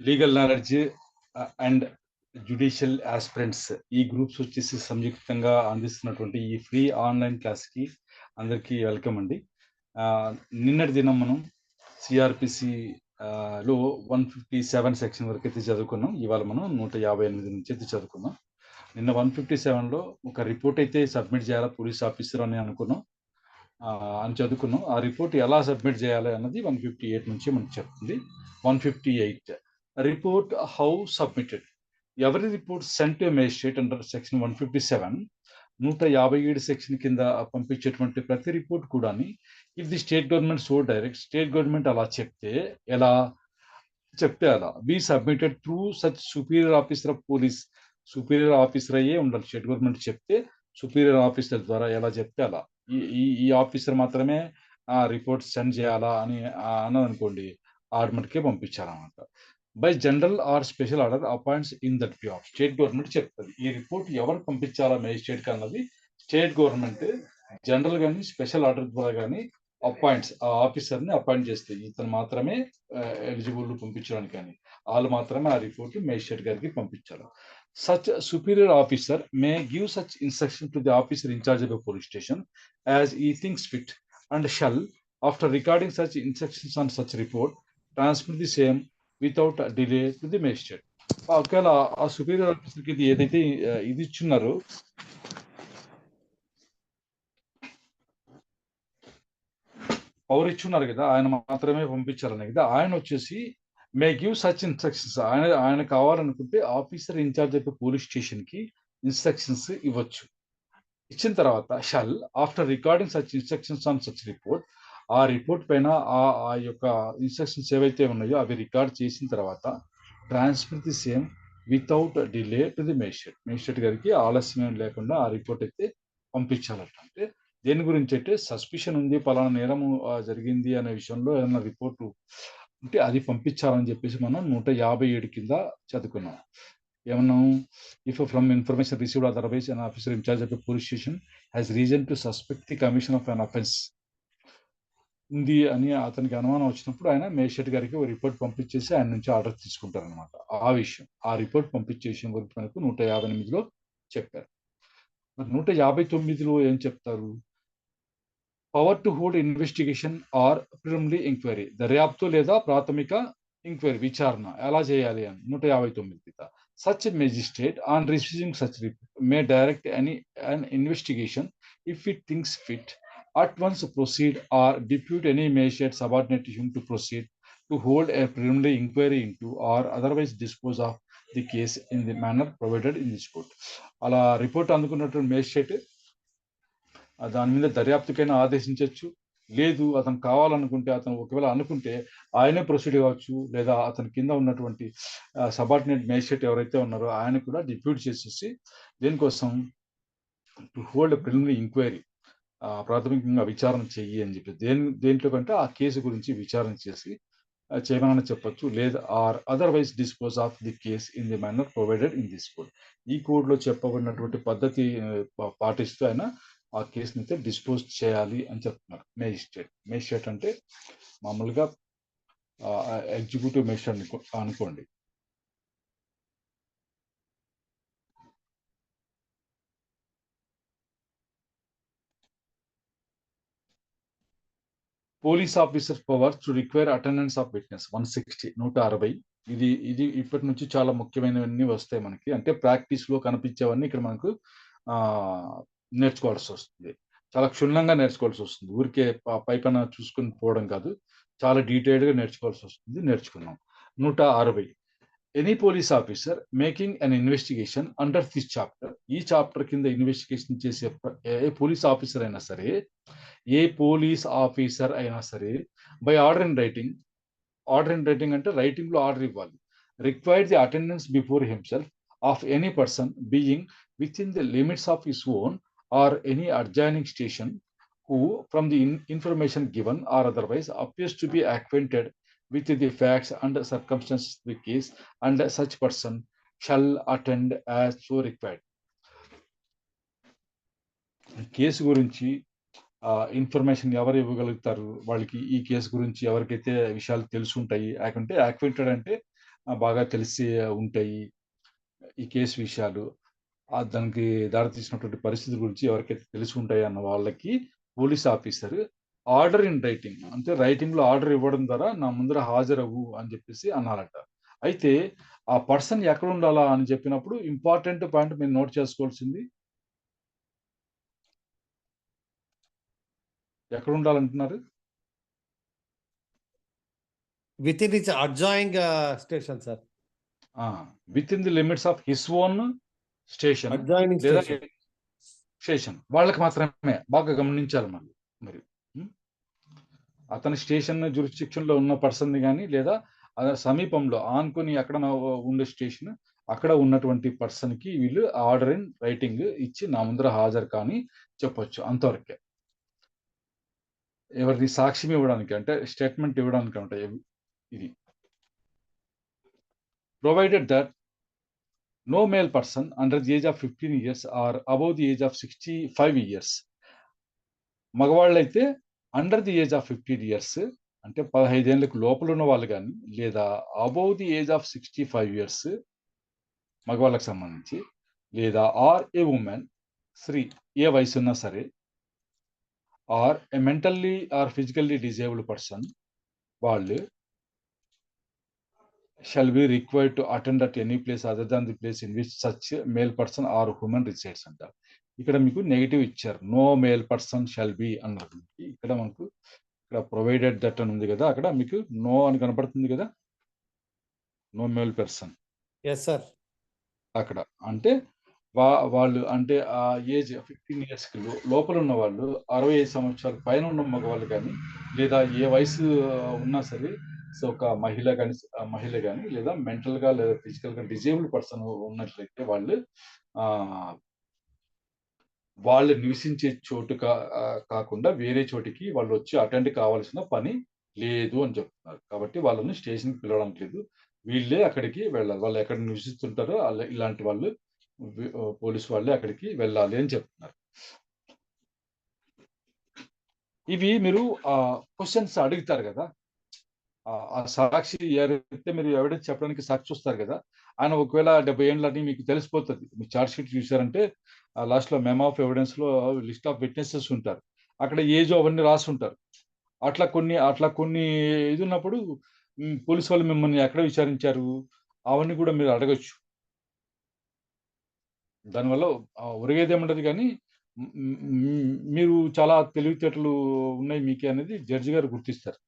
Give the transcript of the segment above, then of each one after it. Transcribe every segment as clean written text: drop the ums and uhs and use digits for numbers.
Legal knowledge and judicial aspirants ఈ groups వచ్చేసి సంయుక్తంగా అందిస్తున్నటువంటి ఈ ఫ్రీ ఆన్లైన్ క్లాస్కి అందరికీ వెల్కమ్ అండి. నిన్నటి దినం మనం సిఆర్పిసి లో 157 సెక్షన్ వరకు అయితే చదువుకున్నాం. ఇవాళ మనం 158 నుంచి అయితే చదువుకున్నాం. నిన్న 157లో ఒక రిపోర్ట్ అయితే సబ్మిట్ చేయాలా పోలీస్ ఆఫీసర్ అని అనుకున్నాం, అని చదువుకున్నాం. ఆ రిపోర్ట్ ఎలా సబ్మిట్ చేయాలి అన్నది 158 నుంచి మనకు చెప్తుంది. 158 రిపోర్ట్ హౌ సబ్మిటెడ్. ఎవరి report sent to magistrate under section 157 157 section కింద పంపించేటువంటి ప్రతి రిపోర్ట్ కూడా if the state government so direct, state government అలా చెప్తే అలా be submitted through such superior officer of police. Superior officer అయ్యే ఉండాలి. స్టేట్ గవర్నమెంట్ చెప్తే సుపీరియర్ ఆఫీసర్ ద్వారా ఎలా చెప్తే అలా ఈ ఆఫీసర్ మాత్రమే ఆ రిపోర్ట్ సెండ్ చేయాలా అని అన్నదనుకోండి, ఆర్డర్కే పంపించాలన్నమాట. By general or special order appoints in that view of. State government చెప్తుంది ఈ రిపోర్ట్ ఎవరు పంపించాలా మేజిస్ట్రేట్ అన్నది. స్టేట్ గవర్నమెంట్ జనరల్ కానీ స్పెషల్ ఆర్డర్ ద్వారా కానీ అపాయింట్స్, ఆ ఆఫీసర్ని అపాయింట్ చేస్తే ఇతను మాత్రమే ఎలిజిబుల్ పంపించడానికి, కానీ వాళ్ళు మాత్రమే ఆ రిపోర్ట్ మేజిస్ట్రేట్ గారికి పంపించాలి. Such superior officer may give such instruction to the officer in charge of a police station as he thinks fit, and shall, after recording such instructions on such report, transmit the same without delay to the magistrate. ఒకవేళ ఆ superior ఆఫీసర్కి ఇది ఏదైతే ఇది ఇచ్చున్నారో, power ఇచ్చున్నారు కదా, ఆయన మాత్రమే పంపించాలని కదా, ఆయన వచ్చేసి మే గివ్ సచ్ ఇన్స్ట్రక్షన్స్. ఆయన కావాలనుకుంటే officer in charge of police station కి ఇన్స్ట్రక్షన్స్ ఇవ్వచ్చు. ఇచ్చిన తర్వాత shall after recording such instructions on such report, ఆ రిపోర్ట్ పైన ఆ యొక్క ఇన్స్ట్రక్షన్స్ ఏవైతే ఉన్నాయో అవి రికార్డ్ చేసిన తర్వాత transmit the same without delay to the magistrate. Magistrate గారికి ఆలస్యం లేకుండా ఆ రిపోర్ట్ అయితే పంపించాలట. అంటే దేని గురించి అంటే సస్పిషన్ ఉంది, పలానా నేరము జరిగింది అనే విషయంలో ఏదైనా రిపోర్టు ఉంటే అది పంపించాలని చెప్పేసి మనం 157 కింద చదువుకున్నాం. ఏమన్నాం? If from information received otherwise an officer in charge of police station has reason to suspect the commission of an offence ఉంది అని అతనికి అనుమానం వచ్చినప్పుడు ఆయన మేజిస్ట్రేట్ గారికి ఒక రిపోర్ట్ పంపించేసి ఆయన నుంచి ఆర్డర్ తీసుకుంటారనమాట. ఆ విషయం, ఆ రిపోర్ట్ పంపించే విషయం గురించి మనకు 158లో చెప్పారు. మరి 159లో ఏం చెప్తారు? Power to hold investigation or preliminary enquiry. దర్యాప్తు లేదా ప్రాథమిక ఎంక్వైరీ, విచారణ ఎలా చేయాలి అని 159. Such magistrate on receiving such report May direct an investigation if it thinks fit, at once proceed or depute any magistrate subordinate to him to proceed to hold a preliminary inquiry into or otherwise dispose of the case in the manner provided in this court. అలా report అందుకున్నటువంటి magistrate దాని మీద దర్యాప్తుకైనా ఆదేశించవచ్చు. లేదు అతను కావాలనుకుంటే, అతను ఒకవేళ అనుకుంటే ఆయనే ప్రొసీడ్ కావచ్చు, లేదా అతని కింద ఉన్నటువంటి సబార్డినేట్ మేజిస్ట్రేట్ ఎవరైతే ఉన్నారో ఆయన కూడా డిప్యూట్ చేసేసి దేనికోసం టు హోల్డ్ ప్రిలిమినరీ ఎంక్వైరీ, ప్రాథమికంగా విచారణ చెయ్యి అని చెప్పి, దేంట్లో కంటే ఆ కేసు గురించి విచారణ చేసి చేయమని చెప్పొచ్చు. లేదా or otherwise dispose of the case in the manner provided in this code. ఈ కోడ్లో చెప్పబడినటువంటి పద్ధతి పాటిస్తూ ఆయన ఆ కేసుని అయితే డిస్పోజ్ చేయాలి అని చెప్తున్నారు మేజిస్ట్రేట్. మేజిస్ట్రేట్ అంటే మామూలుగా ఎగ్జిక్యూటివ్ మేజిస్ట్రేట్ అనుకోండి. Police officer power to require attendance of witness 160 160. ఇది ఇప్పటి నుంచి చాలా ముఖ్యమైనవన్నీ వస్తాయి మనకి. అంటే ప్రాక్టీస్ లో కనిపించేవన్నీ ఇక్కడ మనకు నేర్చుకోవాల్సి వస్తుంది. చాలా క్షుణ్ణంగా నేర్చుకోవాల్సి వస్తుంది. ఊరికే పైపైన చూసుకుని పోవడం కాదు, చాలా డీటెయిల్డ్ గా నేర్చుకోవాల్సి వస్తుంది. నేర్చుకున్నాం. 160. Any police officer making an investigation under this chapter. ఈ చాప్టర్ కింద ఇన్వెస్టిగేషన్ చేసే ఏ పోలీస్ ఆఫీసర్ అయినా సరే, by order in writing. Order in writing అంటే రైటింగ్ లో ఆర్డర్ ఇవ్వాలి. Required the attendance before himself of any person being with in the limits of his own or any adjoining station who from the information given or otherwise appears to be acquainted with the facts and circumstances of the case, and such person shall attend as so required. Case గురించి information ఎవరు ఇవ్వగలుగుతారు? వాళ్ళకి ఈ case గురించి ఎవరికైతే విషయాలు తెలుసుంటాయి, అంటే యాక్వెంటెడ్ అంటే బాగా తెలిసి ఉంటాయి ఈ కేసు విషయాలు, దానికి దారితీసినటువంటి పరిస్థితుల గురించి ఎవరికైతే తెలిసి ఉంటాయి అన్న వాళ్ళకి police officer order in writing, అంటే రైటింగ్ లో ఆర్డర్ ఇవ్వడం ద్వారా నా ముందర హాజరవ్వు అని చెప్పేసి అన్నారట. అయితే ఆ పర్సన్ ఎక్కడ ఉండాలా అని చెప్పినప్పుడు ఇంపార్టెంట్ పాయింట్ మీరు నోట్ చేసుకోవాల్సింది, ఎక్కడ ఉండాలంటున్నారు? Within its adjoining station sir. Within the limits of his own station adjoining లేదా స్టేషన్. స్టేషన్ వాళ్ళకి మాత్రమే బాగా గమనించాలి మరి అతని స్టేషన్ జ్యూరిస్డిక్షన్ లో ఉన్న పర్సన్ కానీ లేదా సమీపంలో ఆనుకొని ఎక్కడ ఉండే స్టేషన్ అక్కడ ఉన్నటువంటి పర్సన్ కి వీళ్ళు ఆర్డర్ ఇన్ రైటింగ్ ఇచ్చి నా ముందర హాజరు కానీ చెప్పొచ్చు, అంతవరకే. ఎవరిది సాక్ష్యం ఇవ్వడానికి అంటే స్టేట్మెంట్ ఇవ్వడానికి అంటే ఇది. Provided that no male person under the age of 15 years or above the age of 65 years. మగవాళ్ళైతే under the age of 15 years అంటే 15 ఏళ్ళకు లోపల ఉన్న వాళ్ళు కానీ లేదా above the age of 65 years మగవాళ్ళకి సంబంధించి, లేదా ఆర్ ఏ ఉమెన్ స్త్రీ ఏ వయసు ఉన్నా సరే, or a mentally or physically disabled person వాళ్ళు shall be required to attend at any place other than the place in which such male person or woman resides అంటారు. ఇక్కడ మీకు నెగిటివ్ ఇచ్చారు, no male person shall be అన్నారు. ఇక్కడ మనకు ఇక్కడ provided that అని ఉంది కదా, అక్కడ మీకు నో అని కనపడుతుంది కదా, no male person. Yes sir. అక్కడ అంటే వాళ్ళు అంటే ఆ ఏజ్ 15 ఇయర్స్ కి లోపల ఉన్న వాళ్ళు, 65 సంవత్సరాల పైన ఉన్న మగవాళ్ళు కానీ లేదా ఏ వయసు ఉన్నా సరే, సో ఒక మహిళ కానీ లేదా మెంటల్ గా లేదా ఫిజికల్ గా డిజేబుల్డ్ పర్సన్ ఉన్నట్లయితే వాళ్ళు నివసించే చోటు కాకుండా వేరే చోటికి వాళ్ళు వచ్చి అటెండ్ కావాల్సిన పని లేదు అని చెప్తున్నారు. కాబట్టి వాళ్ళని స్టేషన్కి పిలవడానికి లేదు, వీళ్ళే అక్కడికి వెళ్ళాలి. వాళ్ళు ఎక్కడ నివసిస్తుంటారో ఇలాంటి వాళ్ళు పోలీసు వాళ్ళే అక్కడికి వెళ్ళాలి అని చెప్తున్నారు. ఇవి మీరు క్వశ్చన్స్ అడుగుతారు కదా, ఆ సాక్షి ఎవరైతే మీరు ఎవిడెన్స్ చెప్పడానికి సాక్షి వస్తారు కదా, ఆయన ఒకవేళ 70 ఏళ్ళని మీకు తెలిసిపోతుంది. మీ ఛార్జ్ షీట్ చూసారంటే లాస్ట్ లో మెమో ఆఫ్ ఎవిడెన్స్ లో లిస్ట్ ఆఫ్ విట్నెసెస్ ఉంటారు, అక్కడ ఏజ్ అవన్నీ రాసి ఉంటారు. అట్లా కొన్ని ఇది ఉన్నప్పుడు పోలీసు వాళ్ళు మిమ్మల్ని ఎక్కడ విచారించారు అవన్నీ కూడా మీరు అడగచ్చు. దానివల్ల ఒరిగేదేముండదు కానీ మీరు చాలా తెలివితేటలు ఉన్నాయి మీకే అనేది జడ్జి గారు గుర్తిస్తారు.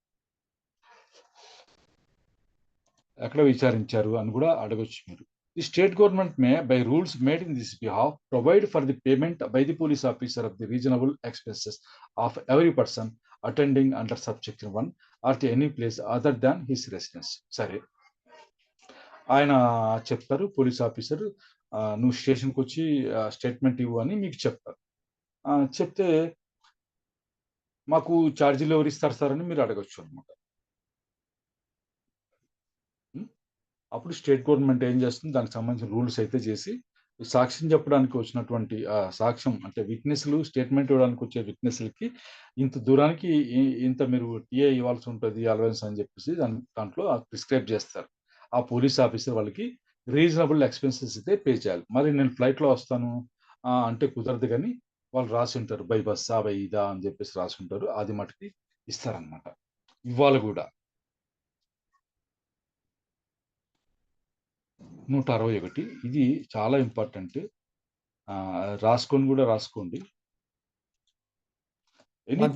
ఎక్కడ విచారించారు అని కూడా అడగొచ్చు మీరు. The state government may by rules made in this behalf provide for the payment by the police officer of the reasonable expenses of every person attending under subsection 1 or the any place other than his residence. సరే, ఆయన చెప్తారు police officer, నువ్వు స్టేషన్కి వచ్చి statement ఇవ్వు అని మీకు చెప్తారు. చెప్తే మాకు ఛార్జీలు ఎవరు ఇస్తారు సార్ అని మీరు అడగచ్చు అనమాట. అప్పుడు స్టేట్ గవర్నమెంట్ ఏం చేస్తుంది, దానికి సంబంధించిన రూల్స్ అయితే చేసి సాక్ష్యం చెప్పడానికి వచ్చినటువంటి సాక్ష్యం అంటే విట్నెస్లు స్టేట్మెంట్ ఇవ్వడానికి వచ్చే విట్నెస్లకి ఇంత దూరానికి ఇంత మీరు టీఏ ఇవ్వాల్సి ఉంటుంది అలవెన్స్ అని చెప్పేసి దాంట్లో ప్రిస్క్రైబ్ చేస్తారు. ఆ పోలీస్ ఆఫీసర్ వాళ్ళకి రీజనబుల్ ఎక్స్పెన్సెస్ అయితే పే చేయాలి. మరి నేను ఫ్లైట్లో వస్తాను అంటే కుదరదు, కానీ వాళ్ళు రాసి ఉంటారు బై బస్సా బై ఇదా అని చెప్పేసి రాసి ఉంటారు, అది మటుకి ఇస్తారనమాట. ఇవాళ కూడా 161 ఇది చాలా ఇంపార్టెంట్, రాసుకోండి. Any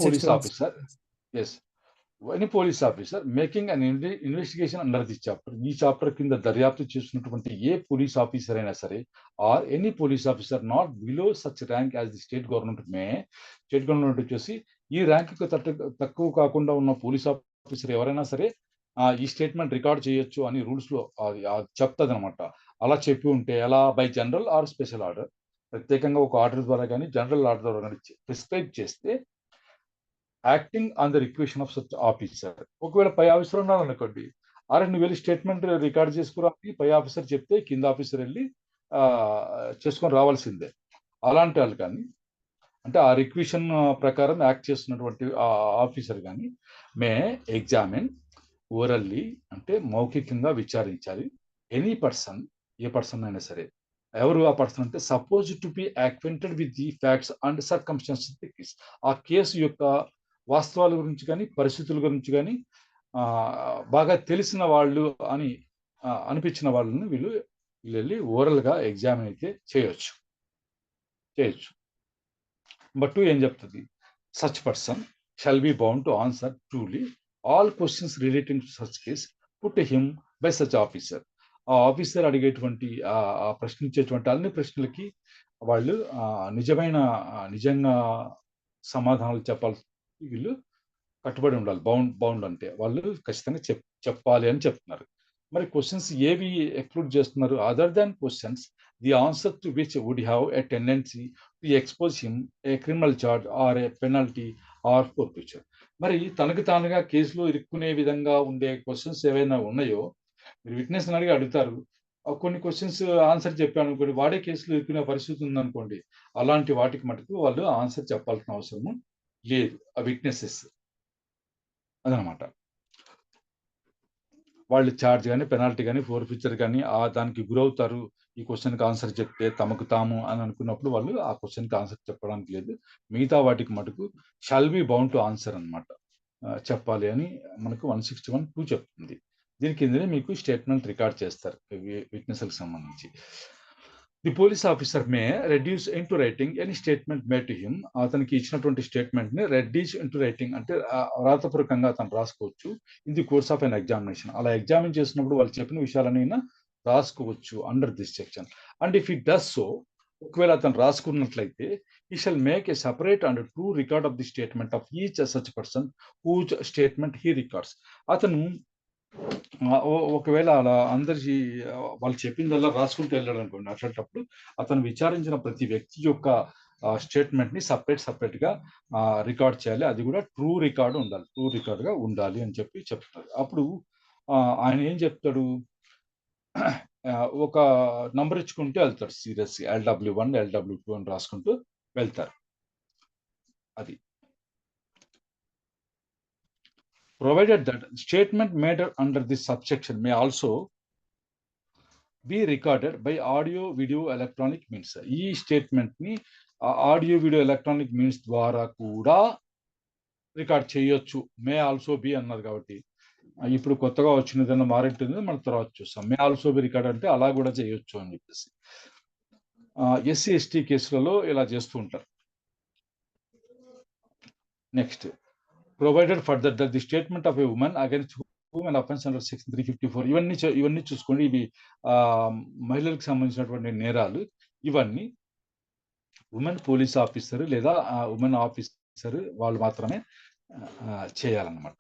police officer making an investigation under this chapter, ఈ చాప్టర్ కింద దర్యాప్తు చేస్తున్నటువంటి ఏ పోలీస్ ఆఫీసర్ అయినా సరే, or any police officer not below such rank as the state government వచ్చేసి ఈ ర్యాంక్ తక్కువ కాకుండా ఉన్న పోలీస్ ఆఫీసర్ ఎవరైనా సరే ఈ స్టేట్మెంట్ రికార్డ్ చేయొచ్చు అని రూల్స్ లో చెప్తుంది అనమాట. అలా చెప్పి ఉంటే ఎలా by general or special order, ప్రత్యేకంగా ఒక ఆర్డర్ ద్వారా కానీ జనరల్ ఆర్డర్ ద్వారా కానీ ప్రిస్క్రైబ్ చేస్తే acting on the requisition of such officer. ఒకవేళ పై ఆఫీసర్ ఉన్నారనుకోండి, నువ్వు వెళ్ళి స్టేట్మెంట్ రికార్డ్ చేసుకురా పై ఆఫీసర్ చెప్తే కింద ఆఫీసర్ వెళ్ళి చేసుకొని రావాల్సిందే. అలాంటి వాళ్ళు కానీ అంటే ఆ రిక్వెషన్ ప్రకారం యాక్ట్ చేస్తున్నటువంటి ఆఫీసర్ కానీ మే ఎగ్జామిన్ ఓరల్లీ అంటే మౌఖికంగా విచారించాలి. ఎనీ పర్సన్, ఏ పర్సన్ అయినా సరే. ఎవరు ఆ పర్సన్ అంటే suppose to be acquainted with the facts and circumstances of the case. ఆ కేసు యొక్క వాస్తవాల గురించి గాని, పరిస్థితుల గురించి గాని బాగా తెలిసిన వాళ్ళు అని అనిపించిన వాళ్ళని వీళ్ళెళ్ళి ఓరల్‌గా ఎగ్జామిన్ అయితే చేయొచ్చు. బట్ 2 ఏం చెప్తది? Such person shall be bound to answer truly all questions relating to such case put to him by such officer. ఆ ఆఫీసర్ అడిగేటువంటి ప్రశ్నించేటువంటి అన్ని ప్రశ్నలకి వాళ్ళు నిజంగా సమాధానాలు వీళ్ళు కట్టుబడి ఉండాలి. బౌండ్ అంటే వాళ్ళు ఖచ్చితంగా చెప్పాలి అని చెప్తున్నారు. మరి క్వెషన్స్ ఏవి ఎక్స్‌క్లూడ్ చేస్తున్నారు? Other than questions the answer to which would have a tendency to expose him a criminal charge or a penalty or forfeiture. మరి తనకు తానుగా కేసులో ఇరుక్కునే విధంగా ఉండే క్వెషన్స్ ఏవైనా ఉన్నాయో, మీరు విట్‌నెస్‌ని అడిగి అడుగుతారు. కొన్ని క్వెషన్స్ ఆన్సర్ చెప్పాననుకోండి, వాడే కేసులో ఇరుక్కునే పరిస్థితి ఉందనుకోండి, అలాంటి వాటికి మటుకు వాళ్ళు ఆన్సర్ చెప్పాల్సిన అవసరము లేదు. ఆ విట్‌నెసెస్ అదనమాట. వాళ్ళు చార్జ్ గాని, పెనాల్టీ గాని, ఫోర్‌ఫిచర్ గాని దానికి గురవుతారు. ఈ క్వెషన్‌కి ఆన్సర్ చెప్తే తమకు తాము అని అనుకున్నప్పుడు వాళ్ళు ఆ క్వెషన్‌కి ఆన్సర్ చెప్పడానికి లేదు. మిగతా వాటికి మటుకు shall be bound to answer అన్నమాట. చెప్పాలి అని మనకు 161(2) చెప్తుంది. దీని కిందనే మీకు స్టేట్మెంట్ రికార్డ్ చేస్తారు. విట్‌నెస్‌లకు సంబంధించి. The police officer may reduce into writing any statement made to him. అతనికి ఇచ్చినటువంటి స్టేట్మెంట్‌ని రెడ్యూస్ ఇంటూ రైటింగ్ అంటే వ్రాతపూర్వకంగా అతను రాసుకోవచ్చు. In the course of an examination. అలా ఎగ్జామిన్ చేసినప్పుడు వాళ్ళు చెప్పిన విషయాలనైనా రాసుకోవచ్చు under this section. And if he does so, ఒకవేళ అతను రాసుకున్నట్లయితే he shall make a separate and true record of the statement of each such person whose statement he records. అతను ఒకవేళ అలా అందరికీ వాళ్ళు చెప్పిందల్లా రాసుకుంటూ వెళ్ళాడనుకోండి, అట్లాంటప్పుడు అతను విచారించిన ప్రతి వ్యక్తి యొక్క స్టేట్మెంట్‌ని సెపరేట్‌గా రికార్డ్ చేయాలి. అది కూడా ట్రూ రికార్డ్‌గా ఉండాలి అని చెప్తున్నారు. అప్పుడు ఆయన ఏం చెప్తాడు? ఒక నంబర్ ఇచ్చుకుంటూ వెళ్తాడు సీరియస్‌గా. LW1, LW2 అని రాసుకుంటూ వెళ్తారు. అది. Provided that statement made under this subsection may also be recorded by audio, video, electronic means. ఈ స్టేట్మెంట్‌ని ఆడియో, వీడియో, ఎలక్ట్రానిక్ మీన్స్ ద్వారా కూడా రికార్డ్ చేయొచ్చు. మే ఆల్సో బి అన్నారు కాబట్టి, ఇప్పుడు కొత్తగా వచ్చినదేదైనా మారింటుంది, మనం తర్వాత చూస్తాం. మే ఆల్సో బి రికార్డ్ అంటే అలా కూడా చేయొచ్చు అని చెప్పేసి. ఎస్సీ, ఎస్టీ కేసులలో ఇలా చేస్తూ ఉంటారు. Next, provided further that the statement of a woman against whom an offence under section 354. ఇవన్నీ చూసుకోండి. ఇవి మహిళలకు సంబంధించినటువంటి నేరాలు. ఇవన్నీ ఉమెన్ పోలీస్ ఆఫీసర్ లేదా ఉమెన్ ఆఫీసర్ వాళ్ళు మాత్రమే చేయాలన్నమాట.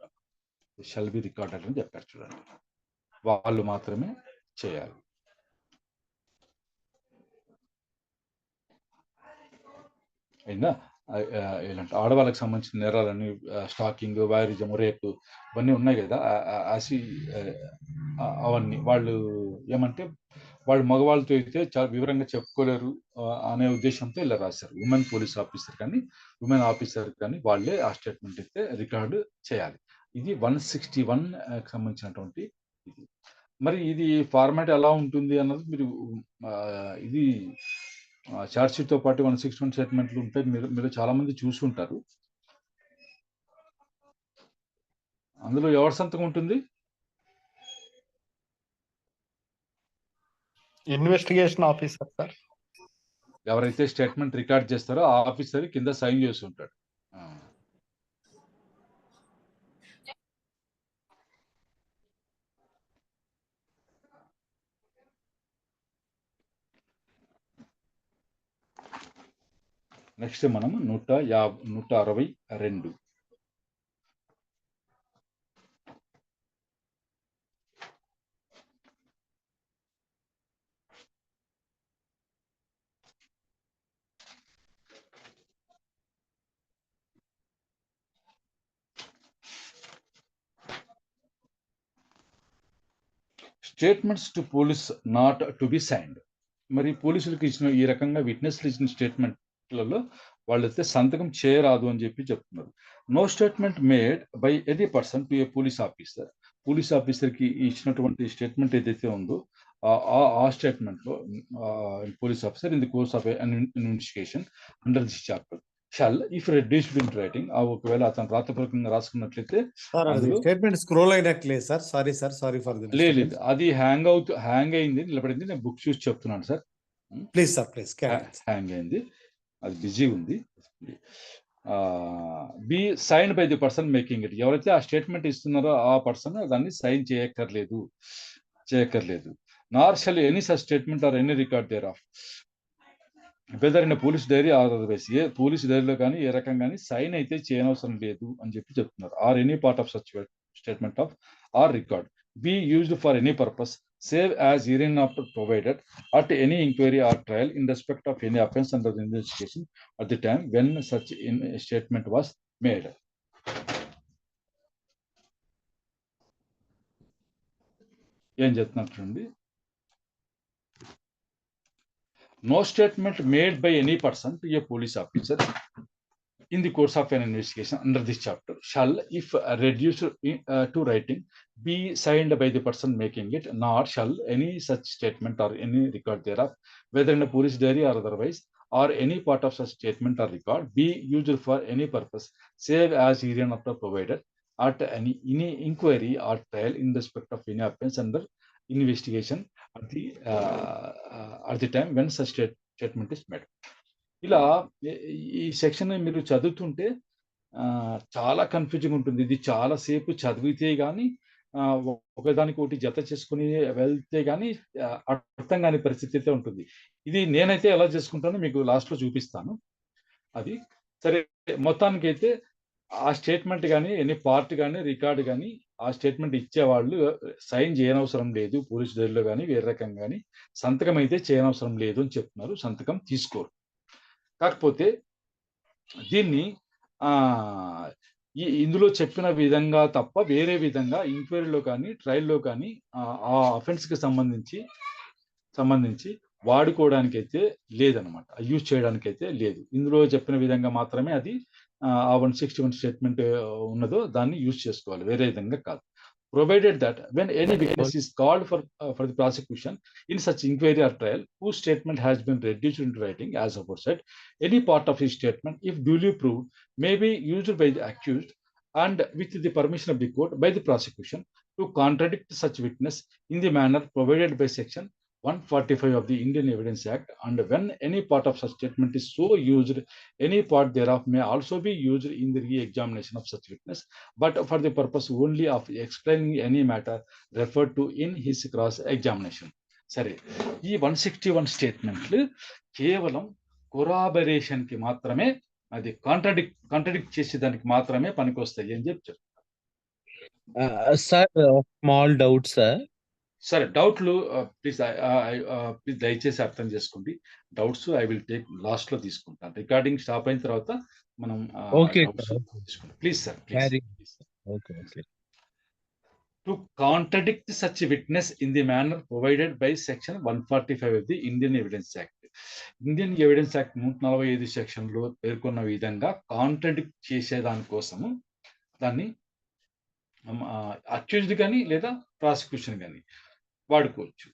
షల్ బి రికార్డెడ్ అని చెప్పారు చూడండి. వాళ్ళు మాత్రమే చేయాలి. అయినా ఇలాంటి ఆడవాళ్ళకి సంబంధించిన నేరాలన్నీ స్టాకింగ్, వైరిజం, రేపు ఇవన్నీ ఉన్నాయి కదా. అవన్నీ వాళ్ళు ఏమంటే వాళ్ళు మగవాళ్ళతో అయితే చాలా వివరంగా చెప్పుకోలేరు అనే ఉద్దేశంతో ఇలా రాశారు. ఉమెన్ పోలీస్ ఆఫీసర్ కానీ, ఉమెన్ ఆఫీసర్ కానీ వాళ్ళే ఆ స్టేట్మెంట్ అయితే రికార్డు చేయాలి. ఇది 161 సంబంధించినటువంటి ఇది. మరి ఇది ఫార్మాట్ ఎలా ఉంటుంది అన్నది మీరు ఇది చార్జ్ షీట్‌తో పాటు 161 స్టేట్మెంట్లు ఉంటాయి. మీరు చాలా మంది చూసి ఉంటారు. అందులో ఎవరి సంతకం ఉంటుంది? Investigation officer sir. ఎవరైతే స్టేట్మెంట్ రికార్డ్ చేస్తారో ఆ ఆఫీసర్ కింద సైన్ చేసి ఉంటాడు. నెక్స్ట్ మనం 162. Statements to police not to be signed. మరి పోలీసులకు ఇచ్చిన ఈ రకంగా విట్నెస్లు ఇచ్చిన స్టేట్మెంట్లలో వాళ్ళైతే సంతకం చేయరాదు అని చెప్తున్నారు. No statement made by any person to a police officer police ఆఫీసర్కి ఇచ్చినటువంటి స్టేట్మెంట్ ఏదైతే ఉందో ఆ స్టేట్మెంట్లో police officer in the course of investigation under this chapter shall if reduced in writing, ఒకవేళ అతను రాతపూర్వకంగా రాసుకున్నట్లయితే సార్ అది అందులో స్టేట్మెంట్ స్క్రోల్ అయినట్లేదు సార్. సారీ ఫర్ ది లేదు అది హ్యాంగ్ అయింది, నిలబడింది. నేను బుక్ చూసి చెప్తున్నాను sir. Please sir please hang అయింది, అది బిజీ ఉంది. B sign by the person making it, ఎవరైతే ఆ స్టేట్మెంట్ ఇస్తున్నారో ఆ పర్సన్ దాన్ని సైన్ చేయక్కర్లేదు. Nor shall any such statement or any record thereof whether in police diary or otherwise, ఏ పోలీస్ డైరీలో కానీ ఏ రకం కానీ సైన్ అయితే చేయనవసరం లేదు అని చెప్పి చెప్తున్నారు. Or any part of such statement of are record be used for any purpose save as hereinafter provided at any inquiry or trial in respect of any offence under the investigation at the time when such statement was made. ఏం చెప్తున్నట్టుండి, no statement made by any person to a police officer in the course of an investigation under this chapter shall, if reduced to writing, be signed by the person making it, nor shall any such statement or any record thereof, whether in a police diary or otherwise, or any part of such statement or record, be used for any purpose save as hereinafter provided at any inquiry or trial in respect of any offence under investigation at the time when such statement is made. ఇలా ఈ section మీరు చదువుతుంటే చాలా confusing ఉంటుంది. ఇది చాలాసేపు చదివితే కానీ ఒకదానికి ఒకటి జత చేసుకుని వెళ్తే కానీ అర్థం కాని పరిస్థితి అయితే ఉంటుంది. ఇది నేనైతే ఎలా చేసుకుంటానో మీకు లాస్ట్లో చూపిస్తాను. అది సరే, మొత్తానికి అయితే ఆ స్టేట్మెంట్ కానీ ఎనీ పార్ట్ కానీ రికార్డు కానీ ఆ స్టేట్మెంట్ ఇచ్చేవాళ్ళు సైన్ చేయనవసరం లేదు. పోలీస్ డైరీలో కానీ వేరే రకం కానీ సంతకం అయితే చేయనవసరం లేదు అని చెప్తున్నారు. సంతకం తీసుకోరు. కాకపోతే దీన్ని ఇందులో చెప్పిన విధంగా తప్ప వేరే విధంగా ఇంక్వైరీలో కానీ ట్రయల్లో కానీ ఆ అఫెన్స్కి సంబంధించి వాడుకోవడానికైతే లేదనమాట, యూజ్ చేయడానికైతే లేదు. ఇందులో చెప్పిన విధంగా మాత్రమే అది ఆ 161 స్టేట్మెంట్ ఉన్నదో దాన్ని యూజ్ చేసుకోవాలి, వేరే విధంగా కాదు. Provided that when any witness is called for the prosecution in such inquiry or trial whose statement has been reduced into writing as aforesaid, any part of his statement, if duly proved, may be used by the accused and with the permission of the court by the prosecution to contradict such witness in the manner provided by section 145 of the Indian Evidence Act, and when any part of such statement is so used, any part thereof may also be used in the re-examination of such witness, but for the purpose only of explaining any matter referred to in his cross-examination. సరే, ఈ 161 స్టేట్మెంట్లు కేవలం కొరాబరేషన్కి మాత్రమే, అది contradict చేసేదానికి మాత్రమే పనికొస్తాయి అని చెప్పి చెప్తారు. Sir small doubt sir. సరే, డౌట్లు ప్లీజ్ దయచేసి అర్థం చేసుకోండి. Doubts I will take last లో తీసుకుంటాను. రికార్డింగ్ స్టాప్ అయిన తర్వాత మనం తీసుకుంటాం. Please sir, to contradict such witness in the manner provided by section 145 of the Indian evidence act. Indian evidence act 145 section లో పేర్కొన్న విధంగా కాంట్రడిక్ట్ చేసేదానికోసము దాన్ని అక్యూజ్డ్ కానీ లేదా ప్రాసిక్యూషన్ కానీ వాడుకోవచ్చు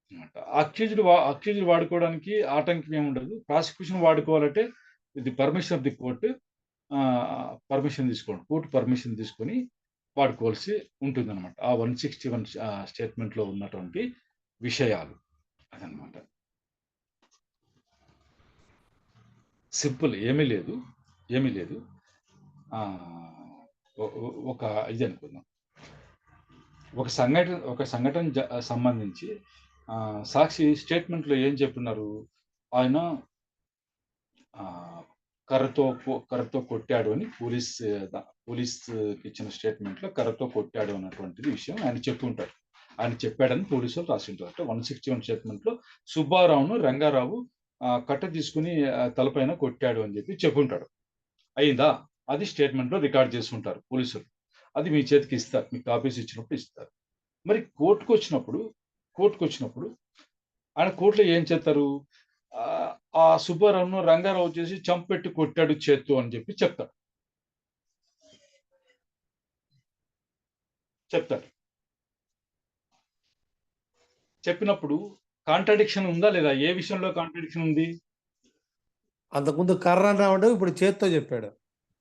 అనమాట. అక్యూజ్డ్ వాడుకోవడానికి ఆటంకం ఏమి ఉండదు. ప్రాసిక్యూషన్ వాడుకోవాలంటే ఇది permission of the court, permission తీసుకోండి, కోర్టు పర్మిషన్ తీసుకొని వాడుకోవాల్సి ఉంటుంది అనమాట. ఆ 161 స్టేట్మెంట్లో ఉన్నటువంటి విషయాలు అదనమాట. సింపుల్, ఏమీ లేదు. ఒక ఇది అనుకుందాం, ఒక సంఘటన సంబంధించి సాక్షి స్టేట్మెంట్లో ఏం చెప్తున్నారు, ఆయన కర్రతో కొట్టాడు అని పోలీస్కి ఇచ్చిన స్టేట్మెంట్లో కర్రతో కొట్టాడు అన్నటువంటిది విషయం ఆయన చెప్పుంటాడు. ఆయన చెప్పాడని పోలీసులు రాసి ఉంటారు. అంటే 161 స్టేట్మెంట్లో సుబ్బారావును రంగారావు కట్ట తీసుకుని తలపైన కొట్టాడు అని చెప్పి చెప్పుంటాడు. అయిందా? అది స్టేట్మెంట్లో రికార్డ్ చేసుకుంటారు పోలీసులు. అది మీ చేతికి ఇస్తారు, మీ కాపీస్ ఇచ్చినప్పుడు ఇస్తారు. మరి కోర్టుకు వచ్చినప్పుడు ఆయన కోర్టులో ఏం చేస్తారు, ఆ సుబ్బారావును రంగారావు చేసి చంపెట్టి కొట్టాడు చేత్తో అని చెప్పి చెప్తాడు. చెప్పినప్పుడు కాంట్రాడిక్షన్ ఉందా లేదా? ఏ విషయంలో కాంట్రాడిక్షన్ ఉంది? అంతకుముందు కర్ర అన్నాడు, ఇప్పుడు చేత్తో చెప్పాడు.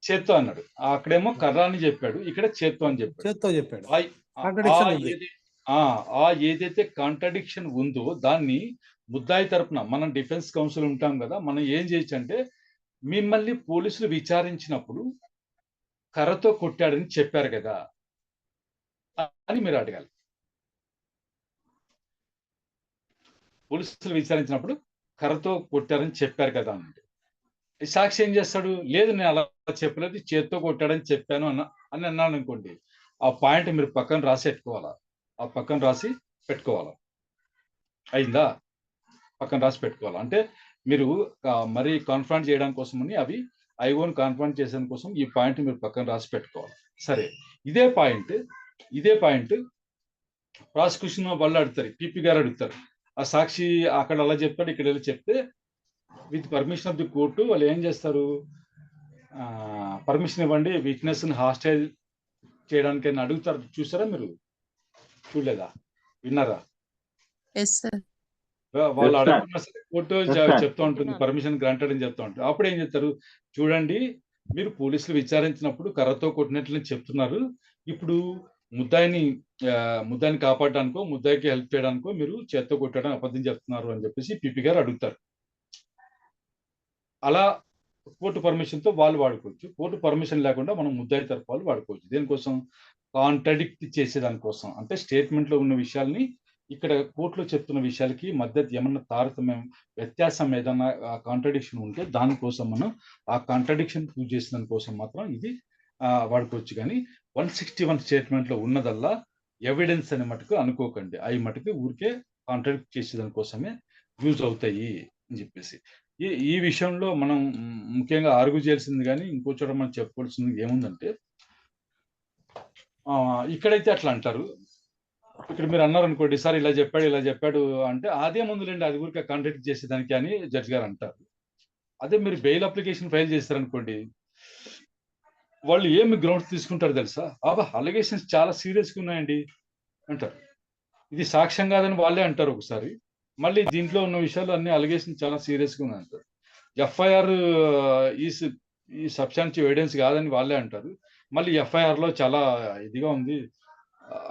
చేత్తో అన్నాడు. అక్కడేమో కర్ర అని చెప్పాడు, ఇక్కడ చేత్తో అని చెప్పాడు. చేత్తో చెప్పాడు. ఆ- ఆ కాంట్రడిక్షన్ ఉంది. ఏదైతే కాంట్రాడిక్షన్ ఉందో దాన్ని ముద్దాయి తరపున మనం డిఫెన్స్ కౌన్సిల్ ఉంటాం కదా, మనం ఏం చేయొచ్చు అంటే మిమ్మల్ని పోలీసులు విచారించినప్పుడు కర్రతో కొట్టాడని చెప్పారు కదా అని మీరు అడగాలి. పోలీసులు విచారించినప్పుడు కర్రతో కొట్టారని చెప్పారు కదా అన్నది. ఈ సాక్షి ఏం చేస్తాడు? లేదు నేను అలా చెప్పలేదు, చేత్తో కొట్టాడని చెప్పాను అని అన్నాను అనుకోండి, ఆ పాయింట్ మీరు పక్కన రాసి పెట్టుకోవాలా. ఆ పక్కన రాసి పెట్టుకోవాలా. అయిందా? పక్కన రాసి పెట్టుకోవాలి. అంటే మీరు మరి కాన్ఫరెన్స్ చేయడానికి కోసమని అవి ఐఓన్ కాన్ఫరెన్స్ చేసేందుకు కోసం ఈ పాయింట్ మీరు పక్కన రాసి పెట్టుకోవాలి. సరే, ఇదే పాయింట్ ప్రాసిక్యూషన్ వాళ్ళు అడుగుతారు, పిపి గారు అడుగుతారు. ఆ సాక్షి అక్కడ అలా చెప్పాడు, ఇక్కడ వెళ్ళి చెప్తే with permission of the court వాళ్ళు ఏం చేస్తారు? పర్మిషన్ ఇవ్వండి, విట్నెస్ ని హాస్టైల్ చేయడానికి అని అడుగుతారు. చూసారా మీరు? చూడలేదా? విన్నారా? వాళ్ళు అడుగుతున్నా సరే కోర్టు చెప్తూ ఉంటుంది పర్మిషన్ గ్రాంటెడ్ అని చెప్తూ ఉంటుంది. అప్పుడు ఏం చెప్తారు? చూడండి, మీరు పోలీసులు విచారించినప్పుడు కర్రతో కొట్టినట్లు చెప్తున్నారు, ఇప్పుడు ముద్దాయిని కాపాడడానికో ముద్దాయికి హెల్ప్ చేయడానికో మీరు చేత్తో కొట్టడానికి అబద్ధం చెప్తున్నారు అని చెప్పేసి పిపి గారు అడుగుతారు. అలా కోర్టు పర్మిషన్ తో వాళ్ళు వాడుకోవచ్చు. కోర్టు పర్మిషన్ లేకుండా మనం ముద్దాయి తరపు వాళ్ళు వాడుకోవచ్చు. దేనికోసం? కాంట్రాడిక్ట్ చేసేదానికోసం. అంటే స్టేట్మెంట్ లో ఉన్న విషయాల్ని ఇక్కడ కోర్టులో చెప్తున్న విషయాలకి మధ్య ఏమన్నా తారతమ్యం, వ్యత్యాసం ఏదన్నా కాంట్రాడిక్షన్ ఉంటే దానికోసం మనం ఆ కాంట్రాడిక్షన్ ప్రూవ్ చేసిన కోసం మాత్రం ఇది వాడుకోవచ్చు. కానీ 161 స్టేట్మెంట్ లో ఉన్నదల్లా ఎవిడెన్స్ అని మటుకు అనుకోకండి. అవి మటుకు ఊరికే కాంట్రాడిక్ట్ చేసేదాని కోసమే యూజ్ అవుతాయి అని చెప్పేసి ఈ విషయంలో మనం ముఖ్యంగా ఆర్గ్యూ చేయాల్సింది. కానీ ఇంకో చోట మనం చెప్పుకోవాల్సింది ఏముందంటే, ఇక్కడైతే అట్లా అంటారు, ఇక్కడ మీరు అన్నారు అనుకోండి, సార్ ఇలా చెప్పాడు అంటే అదే ముందులేండి, అది ఊరికే కాంట్రాడిక్ట్ చేసేదానికి అని జడ్జి గారు అంటారు. అదే మీరు బెయిల్ అప్లికేషన్ ఫైల్ చేస్తారనుకోండి, వాళ్ళు ఏమి గ్రౌండ్స్ తీసుకుంటారు తెలుసా? అలిగేషన్స్ చాలా సీరియస్గా ఉన్నాయండి అంటారు. ఇది సాక్ష్యం కాదని వాళ్ళే అంటారు ఒకసారి. మళ్ళీ దీంట్లో ఉన్న విషయాలు అన్ని అలిగేషన్ చాలా సీరియస్గా ఉన్నాయి అంటారు. ఎఫ్ఐఆర్ ఈ సబ్స్టాన్షియల్ ఎవిడెన్స్ కాదని వాళ్ళే అంటారు. మళ్ళీ ఎఫ్ఐఆర్ లో చాలా ఇదిగా ఉంది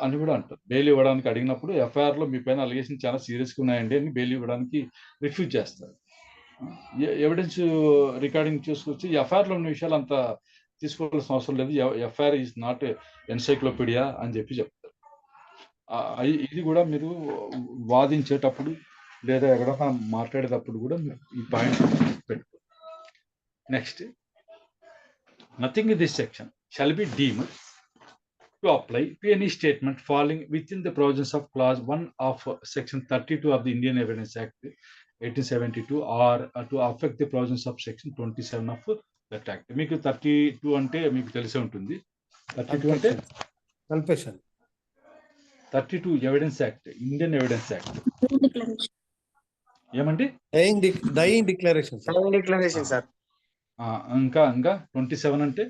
అని కూడా అంటారు. బెయిల్ ఇవ్వడానికి అడిగినప్పుడు ఎఫ్ఐఆర్ లో మీ పైన అలిగేషన్ చాలా సీరియస్గా ఉన్నాయండి అని బెయిల్ ఇవ్వడానికి రిఫ్యూజ్ చేస్తారు. ఎవిడెన్స్ రికార్డింగ్ చూసుకొచ్చి ఎఫ్ఐఆర్ లో ఉన్న విషయాలు అంత తీసుకోవాల్సిన అవసరం లేదు, ఎఫ్ఐఆర్ ఈజ్ నాట్ ఎన్సైక్లోపీడియా అని చెప్తారు. ఇది కూడా మీరు వాదించేటప్పుడు లేదా ఎక్కడైనా మాట్లాడేటప్పుడు కూడా మీరు ఈ పాయింట్ పెట్టుకోండి. Next, nothing in this section shall be deemed to apply to any statement falling within the provisions of clause 1 of section 32 of the Indian Evidence Act 1872 or to affect the provisions of section 27 of that act. మీకు 32 అంటే మీకు తెలిసే ఉంటుంది. 32 అంటే confession. 32 evidence act, Indian evidence act. ఏమండి? Dying declaration sir. ఇంకా 27 అంటే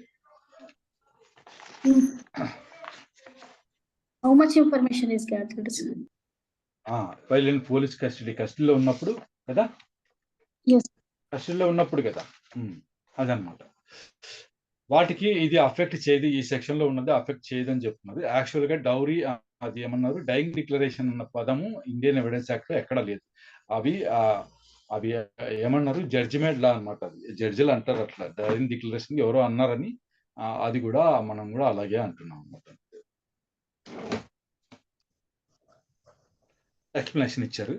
How much information is gathered? while in police కస్టడీలో ఉన్నప్పుడు కదా? Yes. కస్టడీలో ఉన్నప్పుడు కదా, అదనమాట. వాటికి ఇది అఫెక్ట్ చేయదు, ఈ సెక్షన్ లో ఉన్నది అఫెక్ట్ చేయదు అని చెప్తున్నారు. యాక్చువల్ గా డౌరీ అది ఏమన్నారు, డైయింగ్ డిక్లరేషన్ అన్న పదము ఇండియన్ ఎవిడెన్స్ యాక్ట్ లో ఎక్కడా లేదు. అవి ఏమన్నారు, జడ్జిమెంట్ లా అనమాట. జడ్జిలు అంటారు అట్లా, డైయింగ్ డిక్లరేషన్ ఎవరో అన్నారని. అది కూడా మనం కూడా అలాగే అంటున్నాం అనమాట. ఎక్స్ప్లెనేషన్ ఇచ్చారు.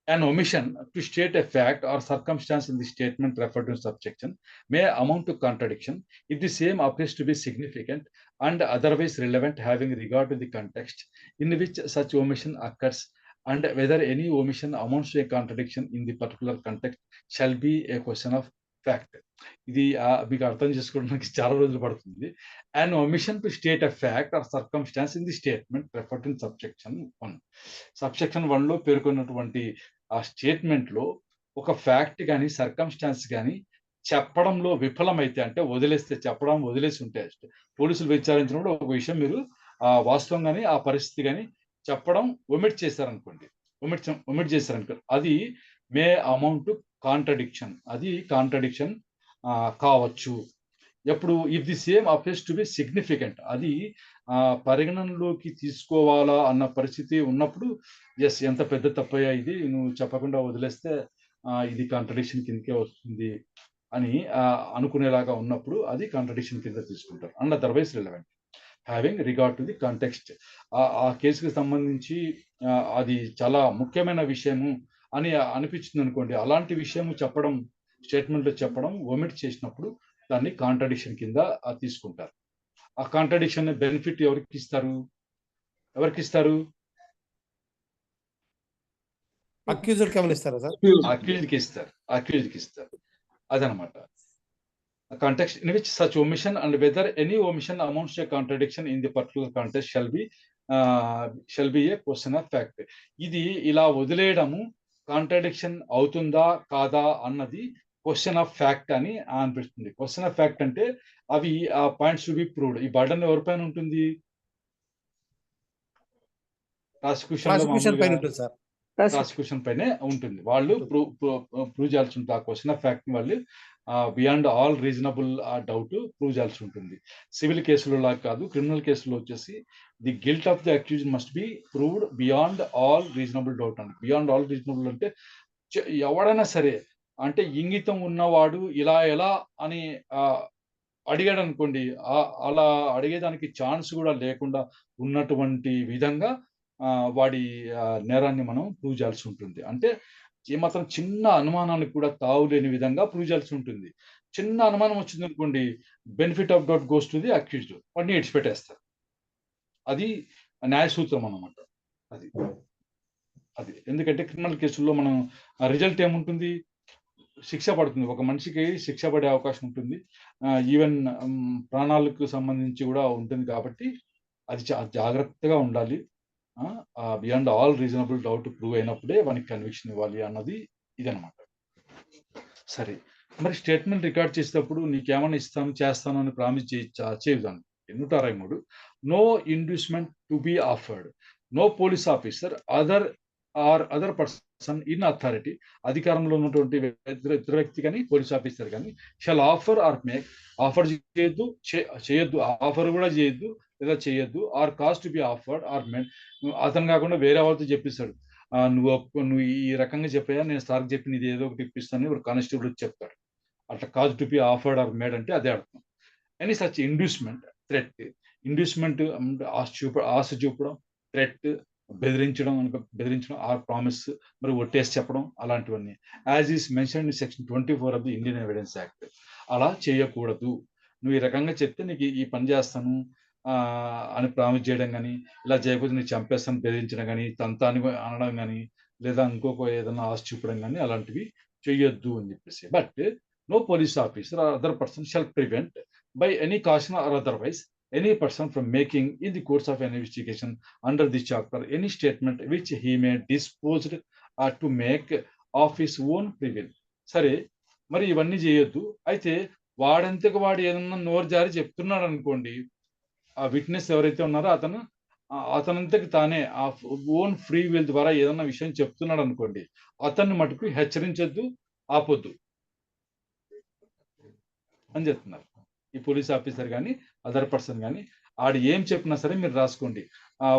An omission to state a fact or circumstance in the statement referred to in subsection may amount to contradiction if the same appears to be significant and otherwise relevant, having regard to the context in which such omission occurs, and whether any omission amounts to a contradiction in the particular context shall be a question of fact. ఇది మీకు అర్థం చేసుకోవడానికి చాలా రోజులు పడుతుంది. An omission to state a fact or circumstance in the statement referred to in subsection 1. Subsection 1 లో పేర్కొన్నటువంటి ఆ statement లో ఒక ఫ్యాక్ట్ కానీ సర్కమ్స్టాన్స్ కానీ చెప్పడంలో విఫలమైతే, అంటే వదిలేసి ఉంటే, పోలీసులు విచారించినప్పుడు ఒక విషయం మీరు వాస్తవం కానీ ఆ పరిస్థితి కానీ చెప్పడం ఒమిట్ చేశారనుకోండి, ఒమిట్ చేశారనుకో, అది మే అమౌంట్ కాంట్రడిక్షన్, అది కాంట్రడిక్షన్ కావచ్చు. ఎప్పుడు if the same appears to be significant, అది పరిగణనలోకి తీసుకోవాలా అన్న పరిస్థితి ఉన్నప్పుడు, ఎస్ ఎంత పెద్ద తప్పయ్యా ఇది, నువ్వు చెప్పకుండా వదిలేస్తే ఇది కాంట్రడిక్షన్ కిందకే వస్తుంది అని అనుకునేలాగా ఉన్నప్పుడు అది కాంట్రడిక్షన్ కింద తీసుకుంటారు. And otherwise relevant having regard to the context, ఆ కేసుకి సంబంధించి అది చాలా ముఖ్యమైన విషయము అని అనిపించింది అనుకోండి, అలాంటి విషయము చెప్పడం, స్టేట్మెంట్లో చెప్పడం ఒమిట్ చేసినప్పుడు దాన్ని కాంట్రడిక్షన్ కింద తీసుకుంటారు. ఆ కాంట్రడిక్షన్ బెనిఫిట్ ఎవరికి ఇస్తారు? Accused గమనిస్తారా sir? అక్యూజ్డ్కి ఇస్తారు. అదనమాట. Context in which such omission and whether any omission amounts to a contradiction in the particular context shall be a question of fact. ఇది ఇలా వదిలేయడము కాంట్రడిక్షన్ అవుతుందా కాదా అన్నది క్వశ్చన్ ఆఫ్ ఫ్యాక్ట్ అని అనిపిస్తుంది. క్వశ్చన్ ఆఫ్ ఫ్యాక్ట్ అంటే అవి ఆ పాయింట్స్ టు బి ప్రూవ్డ్. ఈ బర్డన్ ఎవరిపైన ఉంటుంది? ప్రాసిక్యూషన్ పైన ఉంటుంది సార్. ప్రాసిక్యూషన్ పైనే ఉంటుంది. వాళ్ళు ప్రూవ్ చేయాల్సి ఉంటుంది. ఆ క్వశ్చన్ ఆఫ్ ఫ్యాక్ట్ వాళ్ళు beyond all reasonable doubt prove చేయాల్సి ఉంటుంది. సివిల్ కేసులో లాగా కాదు, క్రిమినల్ కేసులో వచ్చేసి the guilt of the accused must be proved beyond all reasonable doubt అండి. బియాండ్ ఆల్ రీజనబుల్ అంటే ఎవడైనా సరే, అంటే ఇంగితం ఉన్నవాడు ఇలా ఎలా అని అడిగాడు అనుకోండి, అలా అడిగేదానికి ఛాన్స్ కూడా లేకుండా ఉన్నటువంటి విధంగా వాడి నేరాన్ని మనం ప్రూవ్ చేయాల్సి ఉంటుంది. అంటే ఏమాత్రం చిన్న అనుమానానికి కూడా తావులేని విధంగా ప్రూవ్ చేయాల్సి ఉంటుంది. చిన్న అనుమానం వచ్చింది అనుకోండి, benefit of doubt goes to the accused, వాడిని ఇడిచిపెట్టేస్తారు. అది న్యాయ సూత్రం అన్నమాట. అది ఎందుకంటే క్రిమినల్ కేసుల్లో మనం రిజల్ట్ ఏముంటుంది? శిక్ష పడుతుంది. ఒక మనిషికి శిక్ష పడే అవకాశం ఉంటుంది. ఈవెన్ ప్రాణాలకు సంబంధించి కూడా ఉంటుంది. కాబట్టి అది జాగ్రత్తగా ఉండాలి. Beyond all reasonable doubt prove అయినప్పుడే వానికి కన్విక్షన్ ఇవ్వాలి అన్నది ఇదనమాట. సరే, మరి స్టేట్మెంట్ రికార్డ్ చేసేటప్పుడు నీకేమైనా చేస్తాను అని ప్రామిస్ చేయదాన్ని. 163 no inducement to be offered, no police officer other person in authority, అధికారంలో ఉన్నటువంటి ఇతర వ్యక్తి కానీ పోలీస్ ఆఫీసర్ కానీ shall offer or make, offer చేయొద్దు, ఆఫర్ కూడా చేయొద్దు లేదా చేయొద్దు, or cause to be offered or made, అతను కాకుండా వేరే వాళ్ళతో చెప్పిస్తాడు, నువ్వు ఈ రకంగా చెప్పాయా, నేను సార్కి చెప్పి ఇది ఏదో ఒకటి ఇప్పిస్తాను ఒక కానిస్టేబుల్ చెప్తాడు. అట్లా cause to be offered or made అంటే అదే అర్థం. Any such inducement, threat, inducement ఆశ చూపడం, థ్రెట్ బెదిరించడం ఆర్ ప్రామిస్, మరి ఒట్టేసి చెప్పడం, అలాంటివన్నీ as is mention in section 24 of the Indian evidence act. అలా చేయకూడదు. నువ్వు ఈ రకంగా చెప్తే నీకు ఈ పని చేస్తాను అని ప్రామిస్ చేయడం కానీ, ఇలా చేయకపోతే నీకు చంపేస్తాను బెదిరించడం కానీ, తంతాన్ని అనడం కానీ, లేదా ఇంకొక ఏదైనా ఆశ చూపడం కానీ అలాంటివి చెయ్యొద్దు అని చెప్పేసి. But no police officer or other person shall prevent by any caution or otherwise any person from making in the course of an investigation under this chapter any statement which he may disposed to make of his own privilege. సరే, మరి ఇవన్నీ చేయొద్దు. అయితే వాడంతకు వాడు ఏదన్నా నోరు జారి చెప్తున్నాడు అనుకోండి, ఆ విట్నెస్ ఎవరైతే ఉన్నారో అతనంతకు తానే ఆ ఓన్ ఫ్రీ విల్ ద్వారా ఏదన్నా విషయం చెప్తున్నాడు అనుకోండి, అతన్ని మటుకు హెచ్చరించొద్దు, ఆపొద్దు అని చెప్తున్నారు. ఈ పోలీస్ ఆఫీసర్ కానీ అదర్ పర్సన్ కానీ ఆడు ఏం చెప్పినా సరే మీరు రాసుకోండి.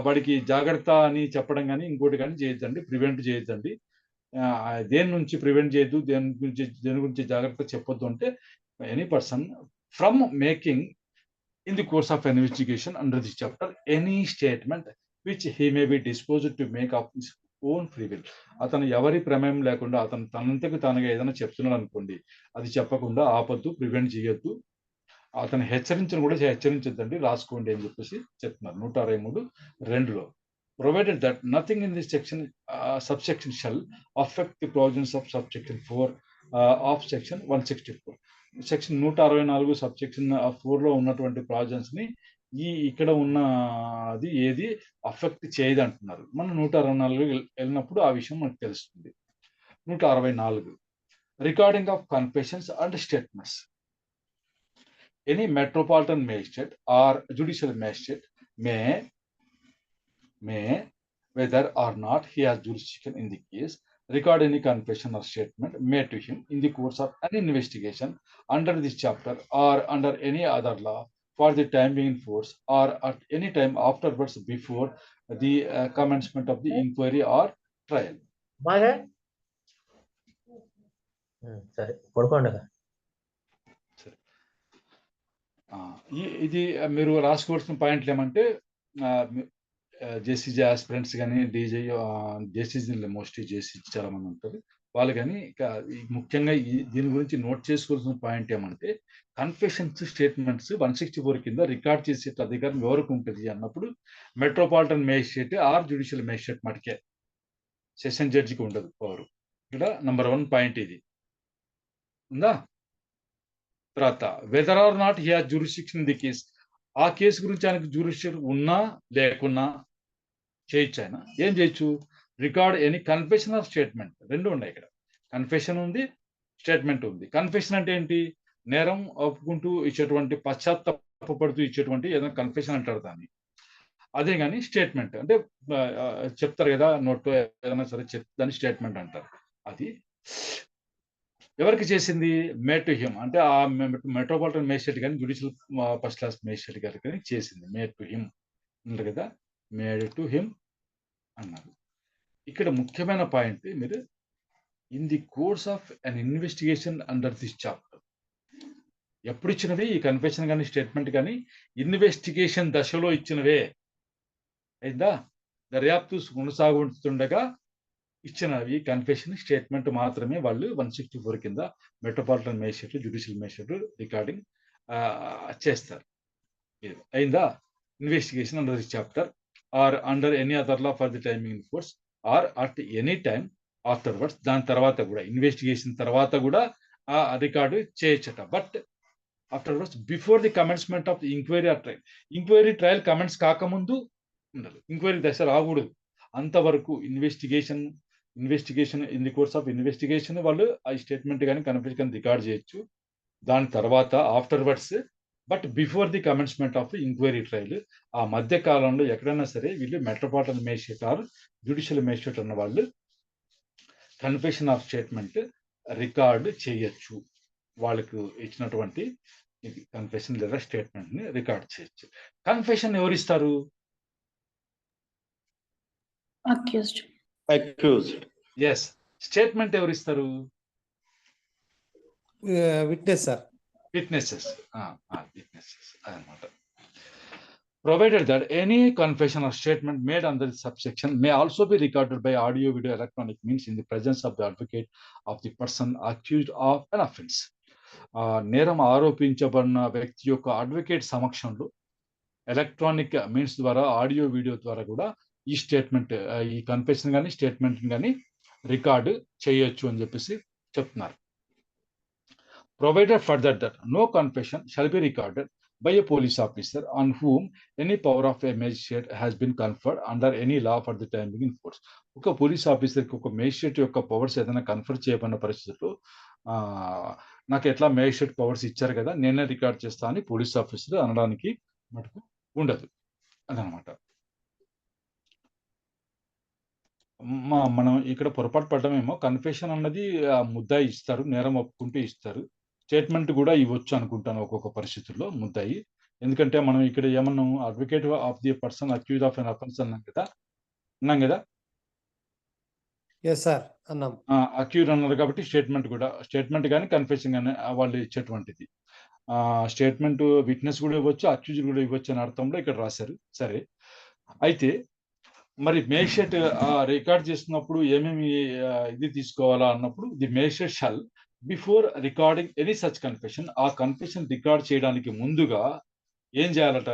వాడికి జాగ్రత్త అని చెప్పడం కానీ ఇంకోటి కానీ చేయొద్దండి, ప్రివెంట్ చేయొద్దండి. దేని నుంచి ప్రివెంట్ చేయొద్దు, దేని గురించి జాగ్రత్త చెప్పొద్దు అంటే any person from making in the course of an investigation under this chapter any statement which he may be disposed to make of his own free will. అతను ఎవరి ప్రమేయం లేకుండా అతను తనంతకు తానుగా ఏదైనా చెప్తున్నాడు అనుకోండి, అది చెప్పకుండా ఆపొద్దు, ప్రివెంట్ చేయొద్దు, అతను హెచ్చరించొద్దండి, రాసుకోండి అని చెప్పేసి చెప్తున్నారు 163(2)లో. Provided that nothing in this section subsection shall affect the provisions of subsection 4 of section 164. Section 164 subsection 4లో ఉన్నటువంటి ప్రావిజన్స్ ని ఇక్కడ ఉన్నది ఏది అఫెక్ట్ చేయదు అంటున్నారు. మనం 164 వెళ్ళినప్పుడు ఆ విషయం మనకు తెలుస్తుంది. 164 recording of confessions and statements. Any metropolitan magistrate or judicial magistrate may whether or not he has jurisdiction in the case, record any confession or statement made to him in the course of an investigation under this chapter or under any other law for the time being in force or at any time afterwards before the commencement of the inquiry or trial. బాగా సరే పడుకోండి ఇది మీరు రాసుకోవాల్సిన పాయింట్లు ఏమంటే JCG aspirants కానీ DJ JCG mostly జేసీ చాలా మంది ఉంటారు వాళ్ళు కానీ ముఖ్యంగా దీని గురించి నోట్ చేసుకోవాల్సిన పాయింట్ ఏమంటే కన్ఫెషన్స్ స్టేట్మెంట్స్ 164 కింద రికార్డ్ చేసే అధికారం ఎవరికి ఉంటుంది అన్నప్పుడు metropolitan magistrate or judicial magistrate మటుకే, సెషన్ జడ్జికి ఉండదు పవర్. ఇక్కడ నంబర్ 1 పాయింట్ ఇది ఉందా. తర్వాత whether or not he has jurisdiction in the case, ఆ కేసు గురించి ఆయనకు జ్యూరిస్డిక్షన్ ఉన్నా లేకున్నా చేయొచ్చు. ఆయన ఏం చేయొచ్చు, record any confession or statement, రెండు ఉన్నాయి ఇక్కడ. కన్ఫెషన్ ఉంది, స్టేట్మెంట్ ఉంది. కన్ఫెషన్ అంటే ఏంటి, నేరం ఒప్పుకుంటూ ఇచ్చేటువంటి, పశ్చాత్తాపడుతూ ఇచ్చేటువంటి ఏదైనా కన్ఫెషన్ అంటారు దాన్ని. అదే కానీ స్టేట్మెంట్ అంటే చెప్తారు కదా నోట్ ఏదైనా సరే దాన్ని స్టేట్మెంట్ అంటారు. అది ఎవరికి చేసింది, మేడ్ టు హిమ్, అంటే ఆ మెట్రోపాలిటన్ మేజిస్ట్రేట్ కానీ జ్యుడిషియల్ ఫస్ట్ క్లాస్ మేజిస్ట్రేట్ గారికి కానీ చేసింది. మేడ్ టు హిమ్ అన్నారు కదా, మేడ్ టు హిమ్ అన్నారు. ఇక్కడ ముఖ్యమైన పాయింట్, మీరు in the course of an investigation under this chapter, ఎప్పుడు ఇచ్చినవి ఈ కన్ఫెషన్ కానీ స్టేట్మెంట్ కానీ ఇన్వెస్టిగేషన్ దశలో ఇచ్చినవే. అయిందా, దర్యాప్తు కొనసాగుతుండగా ఇచ్చినవి కన్ఫెషన్ స్టేట్మెంట్ మాత్రమే వాళ్ళు 164 కింద metropolitan magistrate judicial magistrate recording చేస్తారు. అయిందా, investigation under this chapter or under any other law for the timing in force or at any time afterwards, దాని తర్వాత కూడా ఇన్వెస్టిగేషన్ తర్వాత కూడా ఆ రికార్డు చేయొచ్చట. But afterwards before the commencement of the inquiry or trial, inquiry trial comments కాకముందు ఉండాలి, inquiry దశ రాకూడదు. అంతవరకు investigation in the course of investigation వాళ్ళు ఆ స్టేట్మెంట్ కానీ కన్ఫెషన్ కానీ రికార్డ్ చేయొచ్చు. దాని తర్వాత afterwards, but before the commencement of the inquiry trial, ఆ మధ్య కాలంలో ఎక్కడైనా సరే వీళ్ళు metropolitan magistrate or judicial magistrate అన్న వాళ్ళు కన్ఫెషన్ ఆఫ్ స్టేట్మెంట్ రికార్డు చేయొచ్చు. వాళ్ళకు ఇచ్చినటువంటి కన్ఫెషన్ లేదా స్టేట్మెంట్ ని రికార్డ్ చేయొచ్చు. కన్ఫెషన్ ఎవరిస్తారు, అక్యూజ్డ్. అక్యూజ్డ్. ఎస్. స్టేట్మెంట్ ఎవరిస్తారు, విట్నెస్ సార్. విట్నెసెస్. విట్నెసెస్ అన్నమాట. Provided that any confession or statement made under this subsection may also be recorded by audio, video, electronic means in the presence of the advocate of the person accused of an offense. నేరం ఆరోపించబడిన వ్యక్తి యొక్క advocate సమక్షంలో electronic means ద్వారా, audio video ద్వారా కూడా ఈ statement, ఈ confession కానీ స్టేట్మెంట్ కానీ రికార్డు చేయొచ్చు అని చెప్పేసి చెప్తున్నారు. Provided further that no confession shall be recorded by a police officer on whom any power of a magistrate has been conferred under any law for the time being in force. ఒక police ఆఫీసర్కి ఒక magistrate యొక్క powers ఏదైనా confer చేయబడిన పరిస్థితుల్లో నాకు ఎట్లా magistrate powers ఇచ్చారు కదా నేనే రికార్డ్ చేస్తా అని పోలీస్ ఆఫీసర్ అనడానికి మటుకు ఉండదు అదనమాట. మనం ఇక్కడ పొరపాటు పడ్డమేమో, కన్ఫెషన్ అన్నది ముద్దాయి ఇస్తారు, నేరం ఒప్పుకుంటే ఇస్తారు. స్టేట్మెంట్ కూడా ఇవ్వచ్చు అనుకుంటాను ఒక్కొక్క పరిస్థితుల్లో ముద్దాయి. ఎందుకంటే మనం ఇక్కడ ఏమన్నాం, advocate of the person accused of an offence అన్నాం కదా. అక్యూజ్ అన్నారు కాబట్టి స్టేట్మెంట్ కానీ కన్ఫెషన్ కానీ వాళ్ళు ఇచ్చేటువంటిది. స్టేట్మెంట్ విట్నెస్ కూడా ఇవ్వచ్చు, అక్యూజ్ కూడా ఇవ్వచ్చు అనే అర్థంలో ఇక్కడ రాశారు. సరే, అయితే మరి మేజిస్ట్రేట్ రికార్డ్ చేస్తున్నప్పుడు ఏమేమి ఇది తీసుకోవాలా అన్నప్పుడు, the magistrate shall before recording any such confession, ఆ కన్ఫెషన్ రికార్డ్ చేయడానికి ముందుగా ఏం చేయాలట,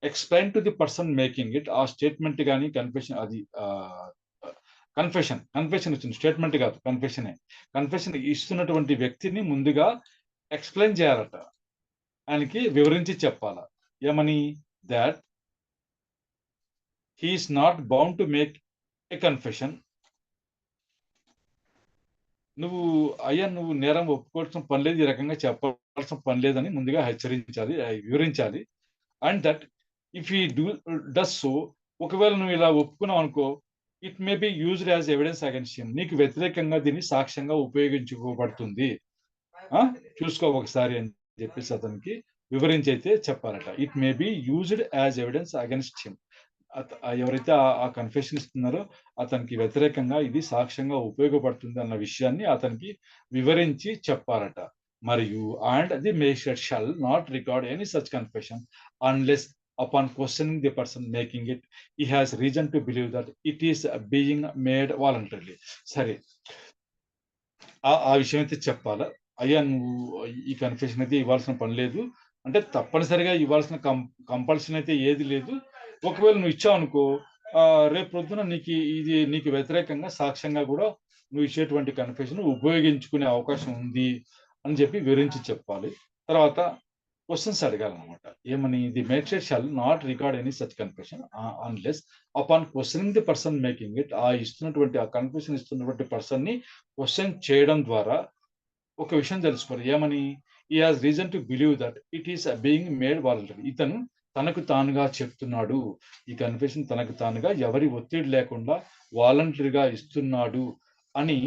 explain to the person making it, ఆ స్టేట్మెంట్ కానీ కన్ఫెషన్, అది కన్ఫెషన్ ఇస్తుంది, స్టేట్మెంట్ కాదు కన్ఫెషన్ ఇస్తున్నటువంటి వ్యక్తిని ముందుగా ఎక్స్ప్లెయిన్ చేయాలట, ఆయనకి వివరించి చెప్పాలా. ఏమని, that he is not bound to make a confession. నువ్వు నేరం ఒప్పుకోవాల్సిన పని లేదు, ఈ రకంగా చెప్పాల్సిన పని లేదని ముందుగా హెచ్చరించాలి, వివరించాలి. And that if he does so, ఒకవేళ నువ్వు ఇలా ఒప్పుకున్నావు అనుకో, it may be used as evidence against him. నీకు వ్యతిరేకంగా దీన్ని సాక్ష్యంగా ఉపయోగించుకోబడుతుంది, చూసుకో ఒకసారి అని చెప్పేసి అతనికి వివరించి అయితే చెప్పాలట. It may be used as evidence against him. ఎవరైతే ఆ కన్ఫెషన్ ఇస్తున్నారో అతనికి వ్యతిరేకంగా ఇది సాక్ష్యంగా ఉపయోగపడుతుంది అన్న విషయాన్ని అతనికి వివరించి చెప్పాలట. మరియు and the magistrate shall not record any such confession unless upon questioning the person making it, he has reason to believe that it is being made voluntarily. సరే, ఆ విషయం అయితే చెప్పాలా. అయ్యా నువ్వు ఈ కన్ఫెషన్ అయితే ఇవ్వాల్సిన పని లేదు అంటే తప్పనిసరిగా ఇవ్వాల్సిన కంపల్షన్ అయితే ఏది లేదు. ఒకవేళ నువ్వు ఇచ్చావు అనుకో, రేపు పొద్దున నీకు వ్యతిరేకంగా సాక్ష్యంగా కూడా నువ్వు ఇచ్చేటువంటి కన్ఫెషన్ ఉపయోగించుకునే అవకాశం ఉంది అని చెప్పి వివరించి చెప్పాలి. తర్వాత క్వశ్చన్స్ అడగాలన్నమాట. ఏమని? The magistrate shall not record any such confession unless upon questioning the person making it. ఆ కన్ఫెషన్ ఇస్తున్నటువంటి పర్సన్ ని క్వశ్చన్ చేయడం ద్వారా ఒక విషయం తెలుసుకోవాలి. ఏమని? He has reason to believe that it is being made voluntary. ఇతను తనకు తానుగా చెప్తున్నాడు, ఈ కన్ఫెషన్ తనకు తానుగా ఎవరి ఒత్తిడి లేకుండా వాలంటరీగా ఇస్తున్నాడు అని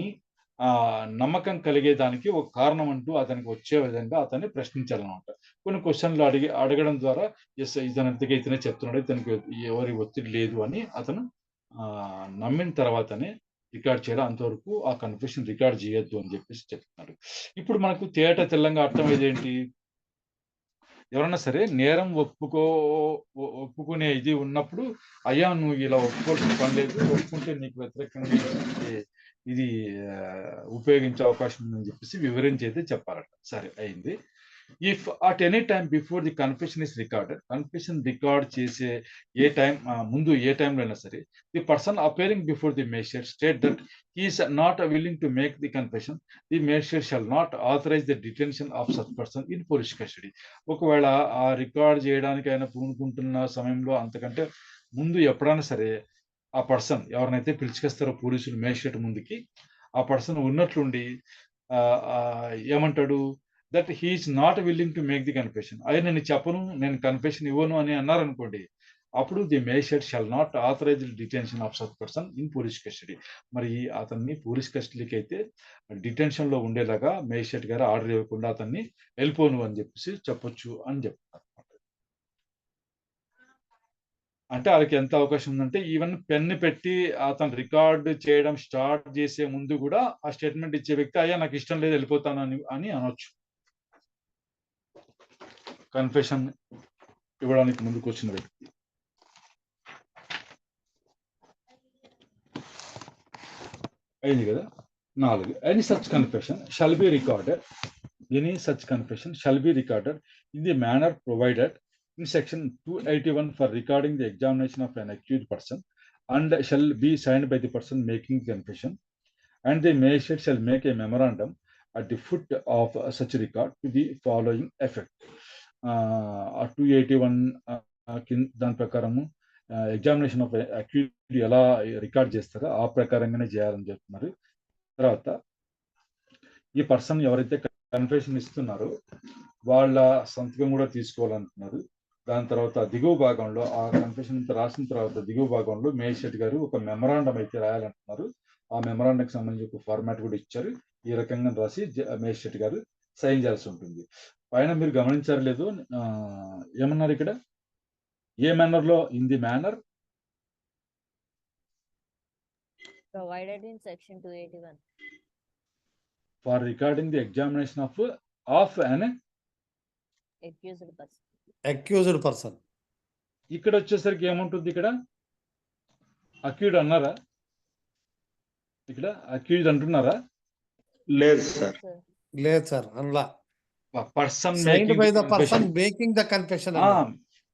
నమ్మకం కలిగేదానికి ఒక కారణం అంటూ అతనికి వచ్చే విధంగా అతన్ని ప్రశ్నించాలన్నమాట. కొన్ని క్వశ్చన్లు అడగడం ద్వారా ఇతనే చెప్తున్నాడు, ఇతనికి ఎవరి ఒత్తిడి లేదు అని అతను నమ్మిన తర్వాతనే రికార్డ్ చేయడం. అంతవరకు ఆ కన్ఫెషన్ రికార్డ్ చేయొద్దు అని చెప్పేసి చెప్తున్నాడు. ఇప్పుడు మనకు తేట తెల్లంగా అర్థమయ్యేది ఏంటి? ఎవరన్నా సరే నేరం ఒప్పుకునే ఇది ఉన్నప్పుడు, అయ్యా నువ్వు ఇలా ఒప్పుకోవాల్సిన పని లేదు, ఒప్పుకుంటే నీకు వ్యతిరేకంగా ఇది ఉపయోగించే అవకాశం ఉందని చెప్పేసి వివరించి అయితే చెప్పారట. సరే, అయింది. If at any time before the confession is recorded, confession record చేసే ముందు ఏ టైంలో అయినా సరే, the person appearing before the magistrate state that he is not willing to make the confession, the magistrate shall not authorise the detention of such person in police custody. ఒకవేళ ఆ record చేయడానికి ఆయన పూనుకుంటున్న సమయంలో అంతకంటే ముందు ఎప్పుడైనా సరే ఆ పర్సన్ ఎవరినైతే పిలుచుకొస్తారో పోలీసులు మేజిస్ట్రేట్ ముందుకి, ఆ పర్సన్ ఉన్నట్లుండి ఏమంటాడు? That he is not willing to make the confession. అయ్యా నేను చెప్పను, నేను కన్ఫెషన్ ఇవ్వను అని అన్నారనుకోండి, అప్పుడు the magistrate shall not authorise detention of such person in police custody. మరి అతన్ని పోలీస్ కస్టడీకి అయితే డిటెన్షన్ లో ఉండేలాగా మేజిస్ట్రేట్ గారు ఆర్డర్ ఇవ్వకుండా అతన్ని వెళ్ళిపోను అని చెప్పేసి చెప్పొచ్చు అని చెప్తారు. అంటే వాళ్ళకి ఎంత అవకాశం ఉందంటే ఈవెన్ పెన్ను పెట్టి అతను రికార్డు చేయడం స్టార్ట్ చేసే ముందు కూడా ఆ స్టేట్మెంట్ ఇచ్చే వ్యక్తి, అయ్యా నాకు ఇష్టం లేదు వెళ్ళిపోతాను అని అనొచ్చు. కన్ఫెషన్ ఇవ్వడానికి ముందుకు వచ్చిన వ్యక్తి. అయింది కదా. 4, any such confession shall be recorded. Any such confession shall be recorded in the manner provided in section 281 for recording the examination of an accused person and shall be signed by the person making the confession, and the magistrate shall make a memorandum at the foot of such record to the following effect. 281 దాని ప్రకారము examination of accused ఎలా record చేస్తారో ఆ ప్రకారంగానే చేయాలని చెప్తున్నారు. తర్వాత ఈ పర్సన్ ఎవరైతే కన్ఫెషన్ ఇస్తున్నారో వాళ్ళ సంతకం కూడా తీసుకోవాలంటున్నారు. దాని తర్వాత దిగువ భాగంలో ఆ కన్ఫెషన్ రాసిన తర్వాత దిగువ భాగంలో మేజిస్ట్రేట్ గారు ఒక మెమరాండం అయితే రాయాలంటున్నారు. ఆ మెమరాండంకి సంబంధించి ఒక ఫార్మాట్ కూడా ఇచ్చారు. ఈ రకంగా రాసి మేజిస్ట్రేట్ గారు సైన్ చేయాల్సి ఉంటుంది. పైన మీరు గమనించారు లేదు, ఏమన్నారు ఇక్కడ? ఏ మేనర్ లో? In the manner provided in section 281 for recording the examination of an accused person. ఇక్కడ వచ్చేసరికి ఏముంటుంది? ఇక్కడ అక్యూజ్డ్ అన్నారా? ఇక్కడ అక్యూజ్డ్ అంటున్నారా? లేదు సార్. లేదు సార్, అనలా. Person Signed by the person making the confession.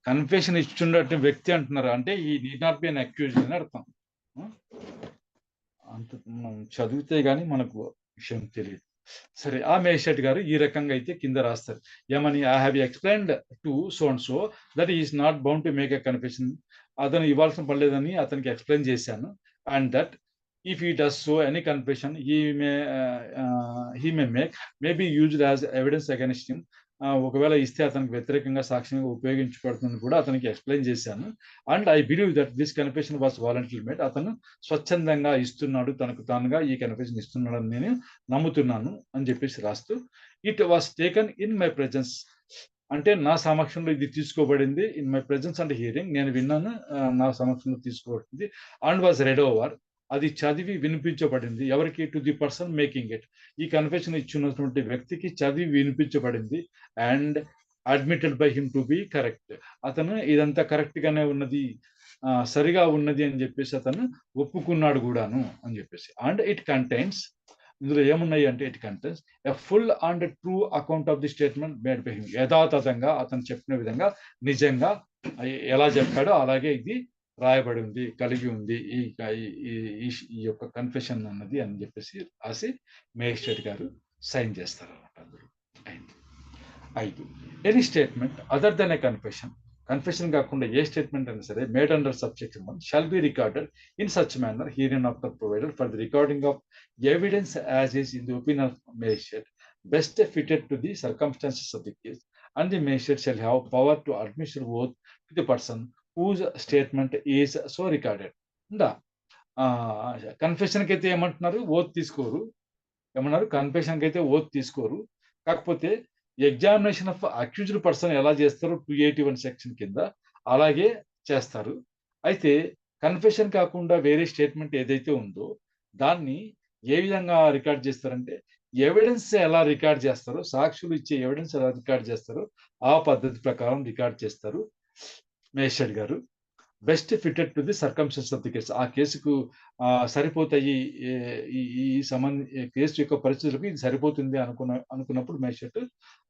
Confession ఇచ్చుండే వ్యక్తి అంటున్నారు. అంటే ఈ need not be an accused అని అర్థం. అంత మనం చదివితే గానీ మనకు విషయం తెలియదు. సరే, ఆ మేజిస్ట్రేట్ గారు ఈ రకంగా అయితే కింద రాస్తారు. ఏమని? I have explained to so and so that is not bound to make a confession. అతను ఇవ్వాల్సిన పర్లేదని అతనికి ఎక్స్ప్లెయిన్ చేశాను. And that if he does so any confession he may make may be used as evidence against him ఒకవేళ ఇస్తే అతనికి వ్యతిరేకంగా సాక్ష్యంగా ఉపయోగించబడుతుందని కూడా అతనికి ఎక్స్ప్లెయిన్ చేశాను. And I believe that this confession was voluntary made. అతను స్వచ్ఛందంగా ఇస్తున్నాడు, తనకు తానుగా ఈ కన్ఫెషన్ ఇస్తున్నాడని నేను నమ్ముతున్నాను అని చెప్పేసి రాస్తూ, it was taken in my presence, అంటే నా సమక్షంలో ఇది తీసుకోబడింది. In my presence and hearing, నేను విన్నాను, నా సమక్షంలో తీసుకోబడింది. అండ్ వాజ్ రెడ్ ఓవర్, అది చదివి వినిపించబడింది. ఎవరికి? To the person making it, ఈ కన్ఫెషన్ ఇచ్చినటువంటి వ్యక్తికి చదివి వినిపించబడింది. And admitted by him to be correct, అతను ఇదంతా కరెక్ట్ గానే ఉన్నది, సరిగా ఉన్నది అని చెప్పేసి అతను ఒప్పుకున్నాడు కూడాను అని చెప్పేసి. అండ్ ఇట్ కంటైన్స్, ఇందులో ఏమున్నాయి అంటే it contains a full and true account of the statement made by him, యథాతథంగా అతను చెప్పిన విధంగా నిజంగా ఎలా చెప్పాడో అలాగే ఇది రాయబడి ఉంది, కలిగి ఉంది ఈ యొక్క కన్ఫెషన్ అన్నది అని చెప్పేసి రాసి మేజిస్ట్రేట్ గారు సైన్ చేస్తారు అన్నమాట. అందులో 5 any statement other than a confession, confession కాకుండా ఏ స్టేట్మెంట్ అయినా సరే made under subsection 1 shall be recorded in such manner herein after provided for the recording of evidence as is in the opinion of magistrate best fitted to the circumstances of the case, and the magistrate shall have power to administer oath to the person whose statement is so recorded. ఉందా? కన్ఫెషన్కి అయితే ఏమంటున్నారు? Oath తీసుకోరు. ఏమన్నారు? కన్ఫెషన్కి అయితే oath తీసుకోరు. కాకపోతే examination of accused person ఎలా చేస్తారో 281 సెక్షన్ కింద అలాగే చేస్తారు. అయితే కన్ఫెషన్ కాకుండా వేరే స్టేట్మెంట్ ఏదైతే ఉందో దాన్ని ఏ విధంగా రికార్డ్ చేస్తారంటే, ఎవిడెన్స్ ఎలా రికార్డ్ చేస్తారో, సాక్షులు ఇచ్చే ఎవిడెన్స్ ఎలా రికార్డ్ చేస్తారో ఆ పద్ధతి ప్రకారం రికార్డ్ చేస్తారు మేజిస్ట్రేట్ గారు. Best fitted to the circumstances of the case, ఆ కేసుకు సరిపోతాయి, ఈ కేసు యొక్క పరిస్థితులకు ఇది సరిపోతుంది అనుకున్నప్పుడు మేజిస్ట్రేట్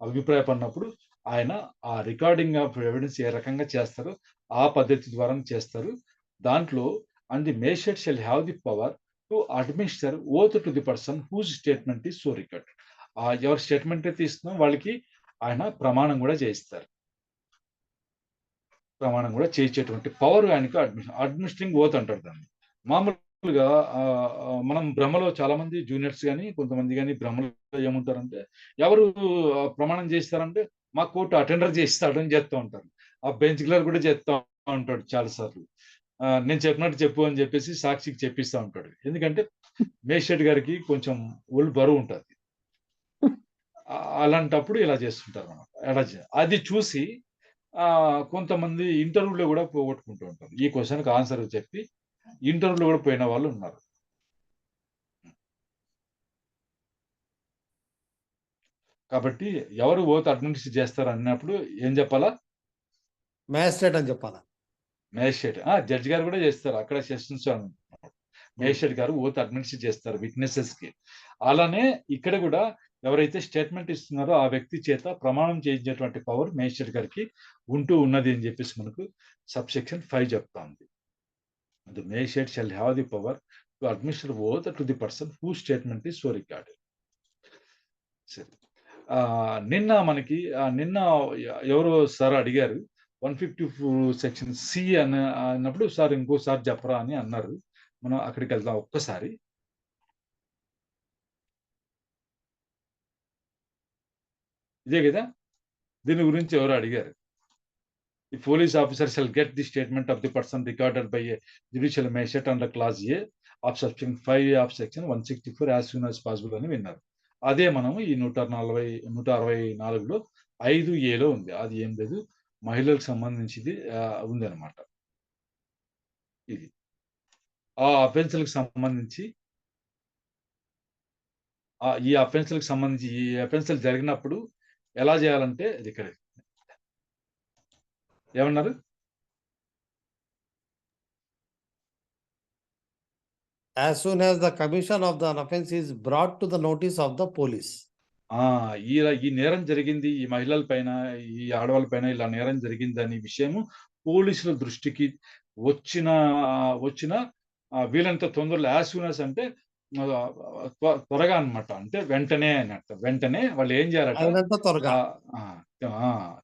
అభిప్రాయపడినప్పుడు ఆయన ఆ రికార్డింగ్ ఆఫ్ ఎవిడెన్స్ ఏ రకంగా చేస్తారో ఆ పద్ధతి ద్వారా చేస్తారు. దాంట్లో and the magistrate shall have the power to administer oath to the person whose statement is so recorded. ఎవరి స్టేట్మెంట్ అయితే ఇస్తున్నాం వాళ్ళకి ఆయన ప్రమాణం కూడా చేయిస్తారు. ప్రమాణం కూడా చేయించేటువంటి పవర్ ఆయనకు అడ్మినిస్ట్రింగ్ ఓత్ అంటారు దాన్ని. మామూలుగా మనం బ్రహ్మలో చాలా మంది జూనియర్స్ కానీ కొంతమంది కానీ బ్రహ్మలో ఏముంటారంటే, ఎవరు ప్రమాణం చేస్తారంటే మా కోర్టు అటెండర్ చేస్తాడు అని చెప్తూ ఉంటారు. ఆ బెంచ్ క్లర్క్ కూడా చెప్తా ఉంటాడు చాలాసార్లు, నేను చెప్పినట్టు చెప్పు అని చెప్పేసి సాక్షికి చెప్పిస్తూ ఉంటాడు. ఎందుకంటే మేజిస్ట్రేట్ గారికి కొంచెం ఒళ్ళు బరువు ఉంటుంది. అలాంటప్పుడు ఇలా చేస్తుంటారు అన్నమాట. అది చూసి కొంతమంది ఇంటర్వ్యూలో కూడా పోగొట్టుకుంటూ ఉంటారు. ఈ క్వశ్చన్కి ఆన్సర్ చెప్పి ఇంటర్వ్యూలో కూడా పోయిన వాళ్ళు ఉన్నారు. కాబట్టి ఎవరు ఓత్ అడ్మినిస్టర్ చేస్తారు అన్నప్పుడు ఏం చెప్పాలా? మ్యాజిస్ట్రేట్ అని చెప్పాలా? మేజిస్ట్రేట్. జడ్జి గారు కూడా చేస్తారు. అక్కడ సెషన్స్ మేజిస్ట్రేట్ గారు ఓత్ అడ్మినిస్టర్ చేస్తారు విట్నెసెస్ కి. అలానే ఇక్కడ కూడా ఎవరైతే స్టేట్మెంట్ ఇస్తున్నారో ఆ వ్యక్తి చేత ప్రమాణం చేయించేటువంటి పవర్ మేజిస్ట్రేట్ గారికి ఉంటూ ఉన్నది అని చెప్పేసి మనకు సబ్సెక్షన్ 5 చెప్తా ఉంది. The magistrate shall have the power to administer oath to the person who statement is so recorded. సరే, నిన్న ఎవరో సార్ అడిగారు 154 సెక్షన్ సి అన్నప్పుడు సార్ ఇంకోసారి చెప్పరా అని అన్నారు. మనం అక్కడికి వెళ్దాం ఒక్కసారి. ఇదే కదా, దీని గురించి ఎవరు అడిగారు. The police officer shall get the statement of the person recorded by a judicial magistrate under clause A of section 5 of section 164 as soon as possible అని విన్నారు. అదే మనము ఈ 164లో 5A ఉంది. అది ఏం లేదు, మహిళలకు సంబంధించింది ఉంది అనమాట. ఇది ఆ అఫెన్స్లకు సంబంధించి ఈ అఫెన్స్లు జరిగినప్పుడు ఎలా చేయాలంటే ఇది ఇక్కడ ఏమన్నారు? As soon as the commission of the offense is brought to the notice of the police. ఈ నేరం జరిగింది, ఈ మహిళల పైన, ఈ ఆడవాళ్ళ పైన ఇలా నేరం జరిగింది అనే విషయము పోలీసుల దృష్టికి వచ్చిన వీలంత తొందరలో, యాజ్ సూన్ యాజ్ అంటే త్వరగా అన్నమాట. అంటే వెంటనే అన్నట్టు. వెంటనే వాళ్ళు ఏం చేయాలంటే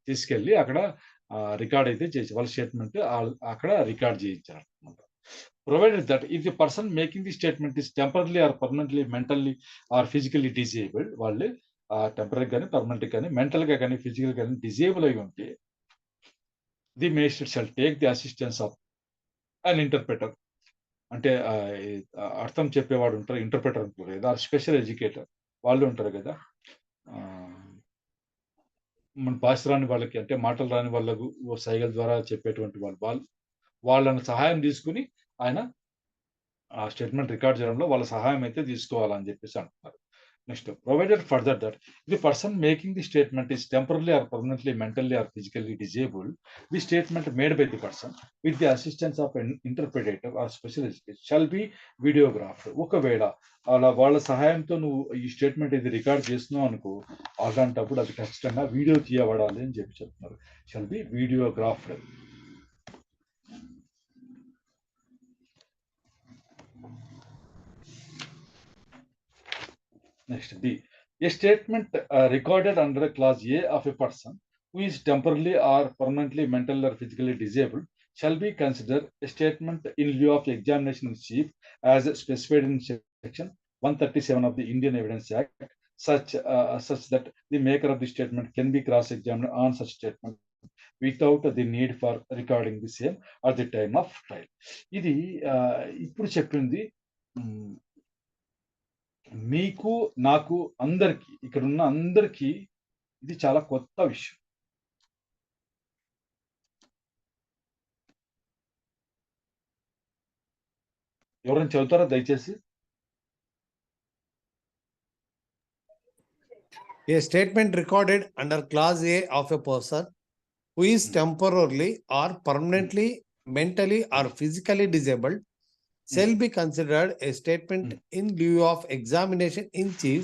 తీసుకెళ్ళి అక్కడ రికార్డ్ అయితే చేసి వాళ్ళ స్టేట్మెంట్ అక్కడ రికార్డ్ చేయించారు అనమాట. Provided that if the person making the statement is temporary or permanently mentally or physically disabled, వాళ్ళు టెంపరీ కానీ పర్మనెంట్ కానీ మెంటల్ గా కానీ ఫిజికల్ కానీ డిజేబుల్ అయి ఉంటే the magistrate shall take the assistance of an interpreter. అంటే అర్థం చెప్పేవాడు ఉంటారు, ఇంటర్ప్రెటర్ ఉంటారు కదా, స్పెషల్ ఎడ్యుకేటర్ వాళ్ళు ఉంటారు కదా, మన భాష రాని వాళ్ళకి అంటే మాటలు రాని వాళ్ళకు సైగల ద్వారా చెప్పేటువంటి వాళ్ళని సహాయం తీసుకుని ఆయన ఆ స్టేట్మెంట్ రికార్డ్ చేయడంలో వాళ్ళ సహాయం అయితే తీసుకోవాలని చెప్పేసి అంటున్నారు. Next, provided further that the person making the statement is temporary or permanently mentally or physically disabled, the statement made by the person with the assistance of interpretator or special education shall be videographed. ఒకవేళ అలా వాళ్ళ సహాయంతో నువ్వు ఈ statement ఇది record చేస్తున్నావు అనుకో, అలాంటప్పుడు అది ఖచ్చితంగా వీడియో తీయబడాలి అని చెప్పి చెప్తున్నారు. Shall be videographed. Next, a statement recorded under Clause A of a person who is temporarily or permanently mentally or physically disabled shall be considered a statement in lieu of examination in chief as specified in Section 137 of the Indian Evidence Act, such that the maker of the statement can be cross-examined on such statement without the need for recording the same at the time of trial. ఇది ఇప్పుడు చెప్పింది మీకు నాకు అందరికి ఇక్కడ ఉన్న అందరికీ ఇది చాలా కొత్త విషయం. ఎవరైనా చదువుతారా దయచేసి? A statement recorded under Clause A of a person who is temporarily or permanently mentally or physically disabled shall be considered a statement in lieu of examination in chief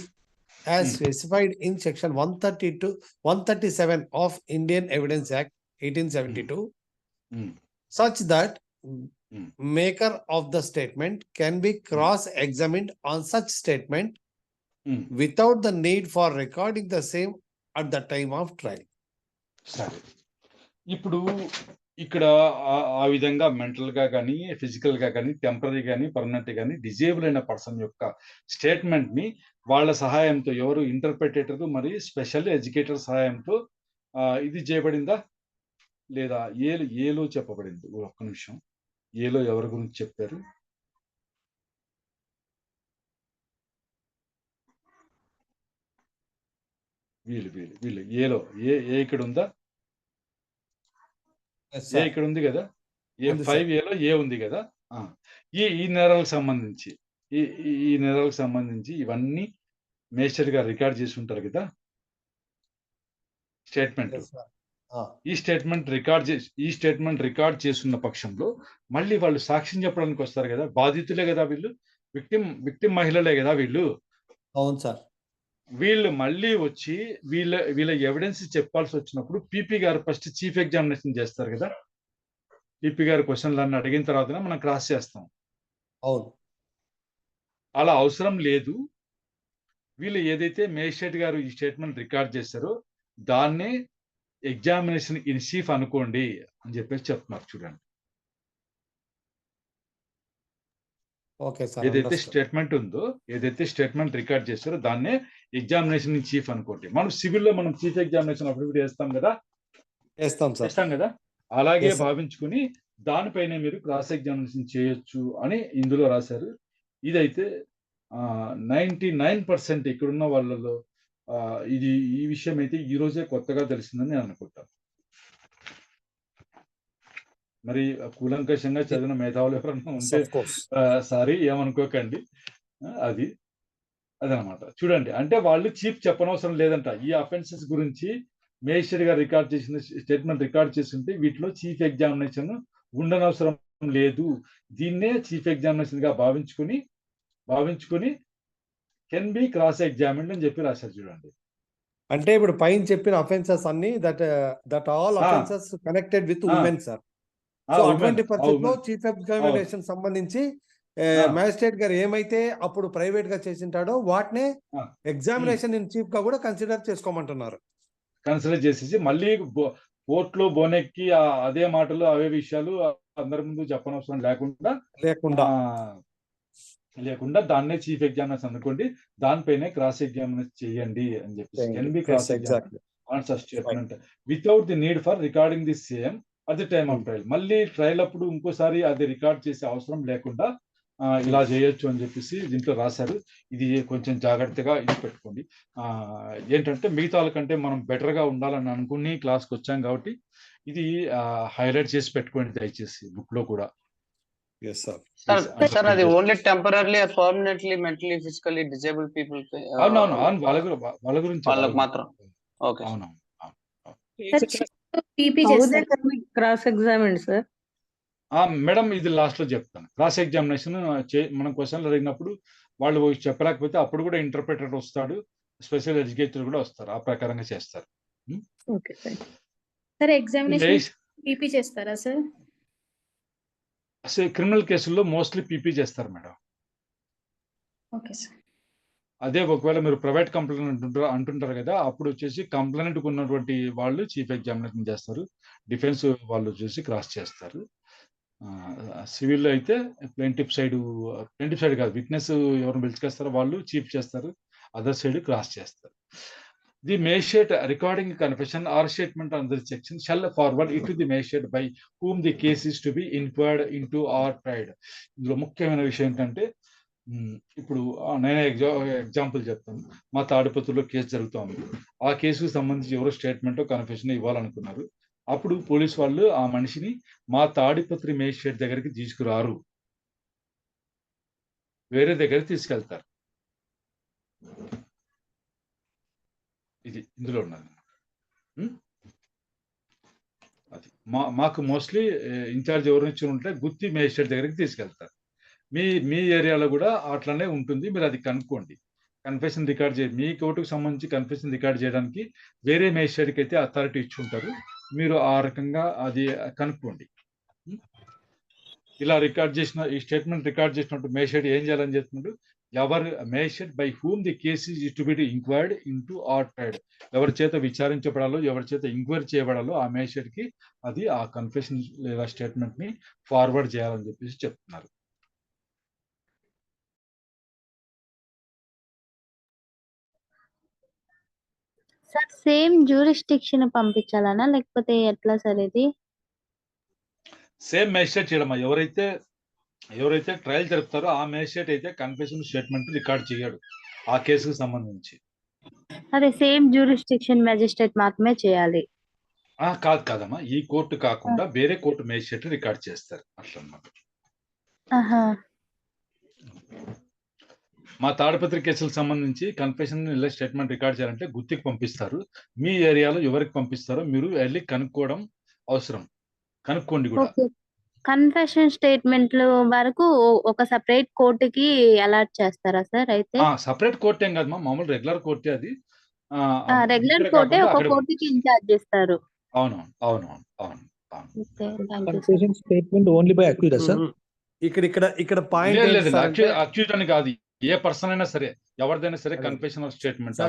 as specified in Section 137 of Indian Evidence Act 1872, such that maker of the statement can be cross-examined on such statement without the need for recording the same at the time of trial. సరే, ఇప్పుడు ఇక్కడ ఆ విధంగా mental గా కానీ physical గా కానీ temporary కానీ పర్మనెంట్ కానీ డిజేబుల్ అయిన పర్సన్ యొక్క స్టేట్మెంట్ ని వాళ్ళ సహాయంతో ఎవరు ఇంటర్ప్రిటేటర్ మరియు స్పెషల్ ఎడ్యుకేటర్ సహాయంతో ఇది చేయబడిందా లేదా? ఏలో చెప్పబడింది. ఒక్క నిమిషం, ఏలో ఎవరి గురించి చెప్పారు? వీళ్ళు ఏలో ఏ ఇక్కడ ఉందా? ఏ ఇక్కడ ఉంది కదా, A5Aలో ఏ ఉంది కదా. ఈ నేరాలకు సంబంధించి ఈ నేరాలకు సంబంధించి ఇవన్నీ మేజిస్ట్రేట్ గారు రికార్డ్ చేసి ఉంటారు కదా స్టేట్మెంట్. ఈ స్టేట్మెంట్ రికార్డ్ చేస్తున్న పక్షంలో మళ్ళీ వాళ్ళు సాక్ష్యం చెప్పడానికి వస్తారు కదా, బాధితులే కదా వీళ్ళు, విక్టిమ్ మహిళలే కదా వీళ్ళు. అవును సార్. వీళ్ళు మళ్ళీ వచ్చి వీళ్ళ ఎవిడెన్స్ చెప్పాల్సి వచ్చినప్పుడు పీపీ గారు ఫస్ట్ చీఫ్ ఎగ్జామినేషన్ చేస్తారు కదా. పీపీ గారు క్వశ్చన్లు అన్ని అడిగిన తర్వాతనే మనం క్రాస్ చేస్తాం. అవును, అలా అవసరం లేదు. వీళ్ళు ఏదైతే మేజిస్ట్రేట్ గారు ఈ స్టేట్మెంట్ రికార్డ్ చేస్తారో దాన్నే ఎగ్జామినేషన్ ఇన్ చీఫ్ అనుకోండి అని చెప్పేసి చెప్తున్నారు. చూడండి, ఏదైతే స్టేట్మెంట్ రికార్డ్ చేస్తారో దాన్నే ఎగ్జామినేషన్ ఇన్ చీఫ్ అనుకోండి. మనం సివిల్లో మనం చీఫ్ ఎగ్జామినేషన్ అఫిడవిట్ వేస్తాం కదా, అలాగే భావించుకుని దానిపైన మీరు క్రాస్ ఎగ్జామినేషన్ చేయొచ్చు అని ఇందులో రాశారు. ఇదైతే 99% ఇక్కడున్న వాళ్ళలో ఈ విషయం అయితే ఈ రోజే కొత్తగా తెలిసిందని నేను అనుకుంటాను. మరి కూలంకషంగా చదివిన మేధావులు ఎవరన్నా ఉంటే సారీ ఏమనుకోకండి. అదనమాట. చూడండి, అంటే వాళ్ళు చీఫ్ చెప్పనవసరం లేదంట. ఈ అఫెన్సెస్ గురించి మేజిస్ట్రేట్ గారు రికార్డ్ చేసిన స్టేట్మెంట్ రికార్డ్ చేస్తుంటే వీటిలో చీఫ్ ఎగ్జామినేషన్ ఉండనవసరం లేదు. దీన్నే చీఫ్ ఎగ్జామినేషన్ గా భావించుకుని కెన్ బి క్రాస్ ఎగ్జామిన్డ్ అని చెప్పి రాశారు. చూడండి, అంటే ఇప్పుడు పైన చెప్పిన అఫెన్సెస్ అన్ని that all offences connected with women sir. So అటువంటి పరిస్థితిలో చీఫ్ ఎగ్జామినేషన్ సంబంధించి మ్యాజిస్ట్రేట్ గారు ఏమైతే అప్పుడు ప్రైవేట్ గా చేసింటాడో వాటినే ఎగ్జామినేషన్ ఇన్ చీఫ్ గా కూడా కన్సిడర్ చేసుకోమంటున్నారు. కన్సిడర్ చేసేసి మళ్ళీ కోర్టులో బోనెక్కి అదే మాటలు అవే విషయాలు అందరి ముందు చెప్పనవసరం లేకుండా లేకుండా దాన్నే చీఫ్ ఎగ్జామినర్స్ అనుకోండి, దానిపైనే క్రాస్ ఎగ్జామినేషన్ చేయండి అని చెప్పేసి చేయండి. Can be Yes, cross exactly. Answer statement without the need for recording the same at the time of trial. మళ్ళీ ట్రయల్ అప్పుడు ఇంకోసారి అది రికార్డ్ చేసే అవసరం లేకుండా ఇలా చేయొచ్చు అని చెప్పేసి దీంట్లో రాశారు. ఇది కొంచెం జాగ్రత్తగా ఇది పెట్టుకోండి. ఏంటంటే మిగతా వాళ్ళకంటే మనం బెటర్ గా ఉండాలని అనుకుని క్లాస్కి వచ్చాం కాబట్టి ఇది హైలైట్ చేసి పెట్టుకోండి దయచేసి బుక్ లో కూడా. Yes, sir. సార్ అది only temporarily or permanently mentally physically disable people అవునవును అవును వాళ్ళ గురించి వాళ్ళకి మాత్రం. ఓకే. అవునవును. పీపీ చేస్తారు. Cross examine sir. మేడం ఇది లాస్ట్ లో చెప్తాను. క్రాస్ ఎగ్జామినేషన్ మనం క్వశ్చన్లు అడిగినప్పుడు వాళ్ళు చెప్పలేకపోతే అప్పుడు కూడా ఇంటర్ప్రిటర్ వస్తాడు, స్పెషల్ ఎడ్యుకేటర్ కూడా వస్తారు, ఆ ప్రకారంగా చేస్తారు. Okay sir. Sir examination PP చేస్తారా సార్? క్రిమినల్ కేసుల్లో మోస్ట్లీ పీపీ చేస్తారు మేడం. Okay sir. అదే ఒకవేళ మీరు ప్రైవేట్ కంప్లైంట్ అంటుంటారు కదా, అప్పుడు వచ్చేసి కంప్లైంట్ ఉన్నటువంటి వాళ్ళు చీఫ్ ఎగ్జామినేషన్ చేస్తారు, డిఫెన్స్ వాళ్ళు వచ్చేసి క్రాస్ చేస్తారు. సివిల్లో అయితే ప్లేంటిఫ్ సైడ్ కాదు, విట్నెస్ ఎవరిని పిలుచుకొస్తారో వాళ్ళు చీఫ్ చేస్తారు, అదర్ సైడ్ క్రాస్ చేస్తారు. The magistrate recording confession or statement under the section shall forward it the magistrate by whom the case is to be inquired into or tried. ఇందులో ముఖ్యమైన విషయం ఏంటంటే, ఇప్పుడు నేను ఎగ్జాంపుల్ చెప్తాను. మా తాడిపత్రిలో కేసు జరుగుతోంది. ఆ కేసుకు సంబంధించి ఎవరో స్టేట్మెంట్ కన్ఫెషన్ ఇవ్వాలనుకున్నారు. అప్పుడు పోలీస్ వాళ్ళు ఆ మనిషిని మా తాడిపత్రి మేజిస్ట్రేట్ దగ్గరికి తీసుకురారు, వేరే దగ్గరికి తీసుకెళ్తారు. ఇది ఇందులో ఉన్నది. అది మాకు మోస్ట్లీ ఇన్ఛార్జ్ ఎవరు ఇచ్చి ఉంటే గుత్తి మేజిస్ట్రేట్ దగ్గరికి తీసుకెళ్తారు. మీ ఏరియాలో కూడా అట్లనే ఉంటుంది, మీరు అది కనుక్కోండి. కన్ఫెషన్ రికార్డ్ మీ కోర్టుకు సంబంధించి కన్ఫెషన్ రికార్డ్ చేయడానికి వేరే మేజిస్ట్రేట్కి అయితే అథారిటీ ఇచ్చి ఉంటారు, మీరు ఆ రకంగా అది కనుక్కోండి. ఇలా రికార్డ్ చేసిన ఈ స్టేట్మెంట్ రికార్డ్ చేసినట్టు మేజిస్ట్రేట్ ఏం చేయాలని చెప్తున్నాడు, ఎవరు magistrate by whom the case is to be inquired into or tried, ఎవరి చేత విచారించబడాలో ఎవరి చేత ఎంక్వైరీ చేయబడాలో ఆ మేజిస్ట్రేట్ కి అది ఆ కన్ఫెషన్ లేదా స్టేట్మెంట్ ని ఫార్వర్డ్ చేయాలని చెప్పేసి చెప్తున్నారు. సార్ సేమ్ జ్యూరిస్డిక్షన్ పంపించాలనా లేకపోతే ఎట్లా సార్ ఇది? సేమ్ మేజిస్ట్రేట్ చేయడమా, ఎవరైతే ట్రయల్ జరుపుతారో ఆ మేజిస్ట్రేట్ అయితే కన్ఫెషన్ స్టేట్మెంట్ రికార్డ్ చేయడు ఆ కేసుకు సంబంధించి. అదే సేమ్ జ్యూరిస్డిక్షన్ మేజిస్ట్రేట్ మాత్రమే చేయాలి. కాదమ్మా, ఈ కోర్టు కాకుండా వేరే కోర్టు మేజిస్ట్రేట్ రికార్డ్ చేస్తారు అట్లన్నమాట. మా తాడిపత్రి కేసులకు సంబంధించి కన్ఫెషన్ ఇలా స్టేట్మెంట్ రికార్డ్ చేయాలంటే గుత్తికి పంపిస్తారు. మీ ఏరియాలో ఎవరికి పంపిస్తారో మీరు వెళ్ళి కనుక్కోవడం అవసరం, కనుక్కోండి కూడా. కన్ఫెషన్ స్టేట్మెంట్లు వరకు ఒక సెపరేట్ కోర్టుకి అలాట్ చేస్తారా సార్? అయితే సెపరేట్ కోర్టు ఏం కాదమ్మా, మామూలు రెగ్యులర్ కోర్టే అది. రెగ్యులర్ కోర్టే ఒక కోర్టుకి ఇన్ఛార్జ్ చేస్తారు. Confession statement only by accused sir. ఇక్కడ పాయింట్ లేదు, అక్యూజ్ అని కాదు, ఏ పర్సన్ అయినా సరే, ఎవరిదైనా సరే కన్ఫెషన్ స్టేట్మెంట్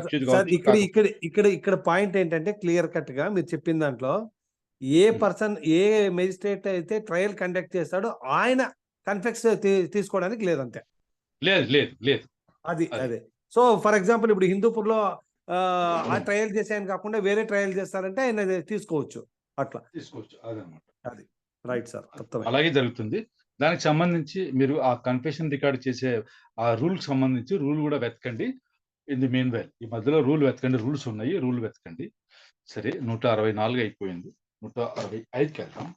ఇక్కడ పాయింట్ ఏంటంటే క్లియర్ కట్ గా మీరు చెప్పిన దాంట్లో ఏ పర్సన్ ఏ మెజిస్ట్రేట్ అయితే ట్రయల్ కండక్ట్ చేస్తాడో ఆయన కన్ఫెషన్ తీసుకోవడానికి లేదంతే. లేదు అది అదే. సో ఫర్ ఎగ్జాంపుల్ ఇప్పుడు హిందూపూర్ లో ఆ ట్రయల్ చేసాయని కాకుండా వేరే ట్రయల్ చేస్తారంటే ఆయన తీసుకోవచ్చు, అట్లా తీసుకోవచ్చు. అదనమాట, అది రైట్ సార్. అలాగే జరుగుతుంది. దానికి సంబంధించి మీరు ఆ కన్ఫెషన్ రికార్డ్ చేసే ఆ రూల్ సంబంధించి రూల్ కూడా వెతకండి. ఇన్ ది మీన్ వైల్ ఈ మధ్యలో రూల్ వెతకండి, రూల్స్ ఉన్నాయి, రూల్ వెతకండి. సరే, 164 అయిపోయింది, 165కి వెళ్దాం.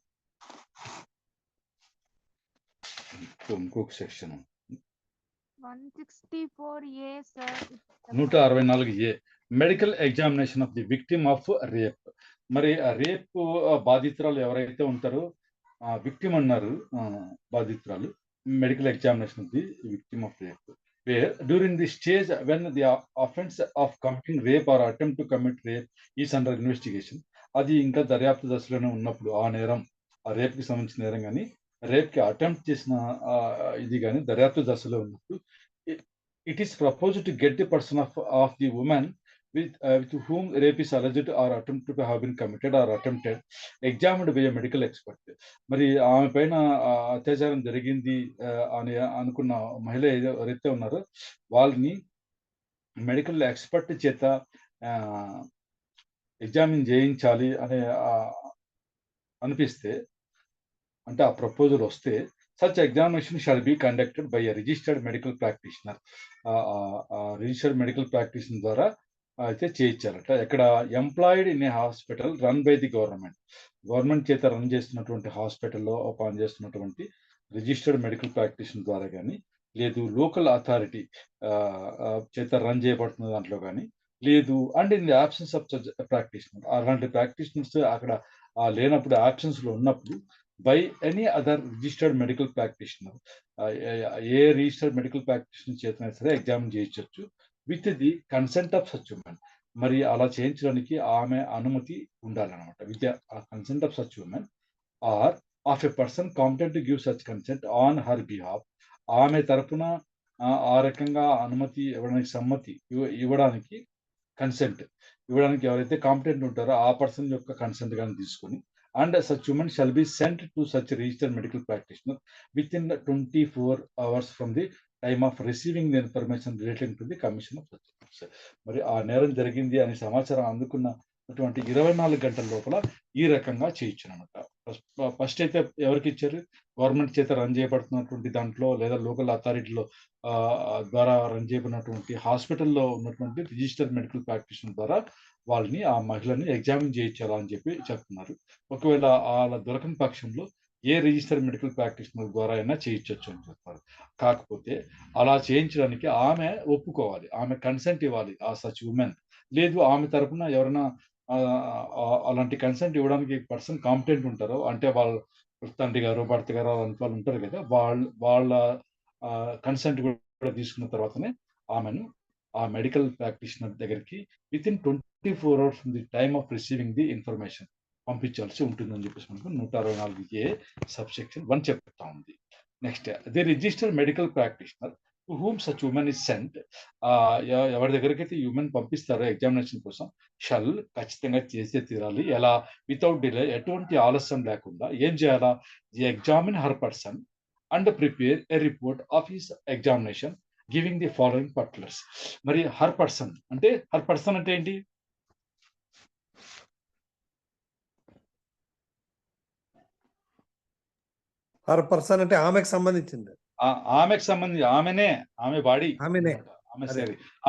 ఇంకొక section 164A medical examination of the victim of rape. మరి రేప్ బాధితురాలు ఎవరైతే ఉంటారో విక్టిమ్ అన్నారు, బాధితురాలు, medical examination of the victim of rape where during the stage when the offence of committing rape or attempt to commit rape is under investigation. అది ఇంకా దర్యాప్తు దశలోనే ఉన్నప్పుడు ఆ నేరం, ఆ రేప్కి సంబంధించిన నేరం కానీ రేప్కి అటెంప్ట్ చేసిన ఇది కానీ దర్యాప్తు దశలో ఉన్నప్పుడు it is proposed to get the person of the women with whom rape is alleged or attempted to have been committed or attempted, examined by a medical expert. మరి ఆమె పైన అత్యాచారం జరిగింది అని అనుకున్న మహిళ ఎవరైతే ఉన్నారో వాళ్ళని మెడికల్ ఎక్స్పర్ట్ చేత ఎగ్జామిన్ చేయించాలి అనే అనిపిస్తే, అంటే ఆ ప్రపోజల్ వస్తే, such examination shall be conducted by a registered medical practitioner. Registered medical practitioner ద్వారా అయితే చేయించారట. ఎక్కడ? Employed in a hospital run by the government చేత రన్ చేస్తున్నటువంటి హాస్పిటల్లో పనిచేస్తున్నటువంటి రిజిస్టర్డ్ మెడికల్ ప్రాక్టీషనర్ ద్వారా కానీ, లేదు లోకల్ అథారిటీ చేత రన్ చేయబడుతున్న దాంట్లో కానీ, లేదు and in the absence of practitioner, అలాంటి ప్రాక్టీషనర్స్ అక్కడ లేనప్పుడు, ఆబ్సెన్స్ లో ఉన్నప్పుడు, by any other registered medical practitioner, ఏ రిజిస్టర్డ్ మెడికల్ ప్రాక్టీషనర్ చేతనే సరే ఎగ్జామిన్ చేయించవచ్చు with the consent of such women. మరి అలా చేయించడానికి ఆమె అనుమతి ఉండాలన్నమాట. With consent of such women or of a person competent to give such consent on her behalf. ఆమె తరపున ఆ రకంగా అనుమతి ఇవ్వడానికి, సమ్మతి ఇవ్వడానికి, కన్సెంట్ ఇవ్వడానికి ఎవరైతే కాంపిటెంట్ ఉంటారో ఆ పర్సన్ యొక్క కన్సెంట్ కానీ తీసుకొని, and such women shall be sent to such registered medical practitioner with in 24 hours from the time of receiving the information relating to the commission of such. మరి ఆ నేరం జరిగింది అనే సమాచారం అందుకున్నటువంటి 24 గంటల లోపల ఈ రకంగా చేయొచ్చు అనమాట. ఫస్ట్ అయితే ఎవరికి ఇచ్చారు? గవర్నమెంట్ చేత రన్ చేయబడుతున్నటువంటి దాంట్లో, లేదా లోకల్ అథారిటీలో ద్వారా రన్ చేయబడినటువంటి హాస్పిటల్లో ఉన్నటువంటి రిజిస్టర్డ్ మెడికల్ ప్రాక్టీషనర్ ద్వారా వాళ్ళని, ఆ మహిళని ఎగ్జామిన్ చేయించాలా అని చెప్పి చెప్తున్నారు. ఒకవేళ అలా దొరకని పక్షంలో ఏ రిజిస్టర్డ్ మెడికల్ ప్రాక్టీషనర్ ద్వారా అయినా చేయించవచ్చు అని చెప్తారు. కాకపోతే అలా చేయించడానికి ఆమె ఒప్పుకోవాలి, ఆమె కన్సెంట్ ఇవ్వాలి, ఆ సచ్ ఉమెన్. లేదు ఆమె తరపున ఎవరైనా అలాంటి కన్సెంట్ ఇవ్వడానికి పర్సన్ కాంపిటెంట్ ఉంటారో, అంటే వాళ్ళ తండ్రి గారు, భర్త గారు అలాంటి వాళ్ళు ఉంటారు కదా, వాళ్ళ కన్సెంట్ కూడా తీసుకున్న తర్వాతనే ఆమెను ఆ మెడికల్ ప్రాక్టీషనర్ దగ్గరికి within 24 hours from the time of receiving the information పంపించాల్సి ఉంటుందని చెప్పేసి మనకు 164A సబ్సెక్షన్ 1 చెప్తా ఉంది. Next, the registered medical practitioner to whom such women is sent, ఎవరి దగ్గరికి అయితే హ్యూమన్ పంపిస్తారో ఎగ్జామినేషన్ కోసం, షల్ ఖచ్చితంగా చేసే తీరాలి. ఎలా? వితౌట్ డిలే, ఎటువంటి ఆలస్యం లేకుండా ఏం చేయాలా? The examine her person and prepare a report of his examination giving the following particulars. మరి హర్ పర్సన్ అంటే ఏంటి? హర్ పర్సన్ అంటే ఆమెకు సంబంధించింది, ఆమె బాడీ, ఆమెనే,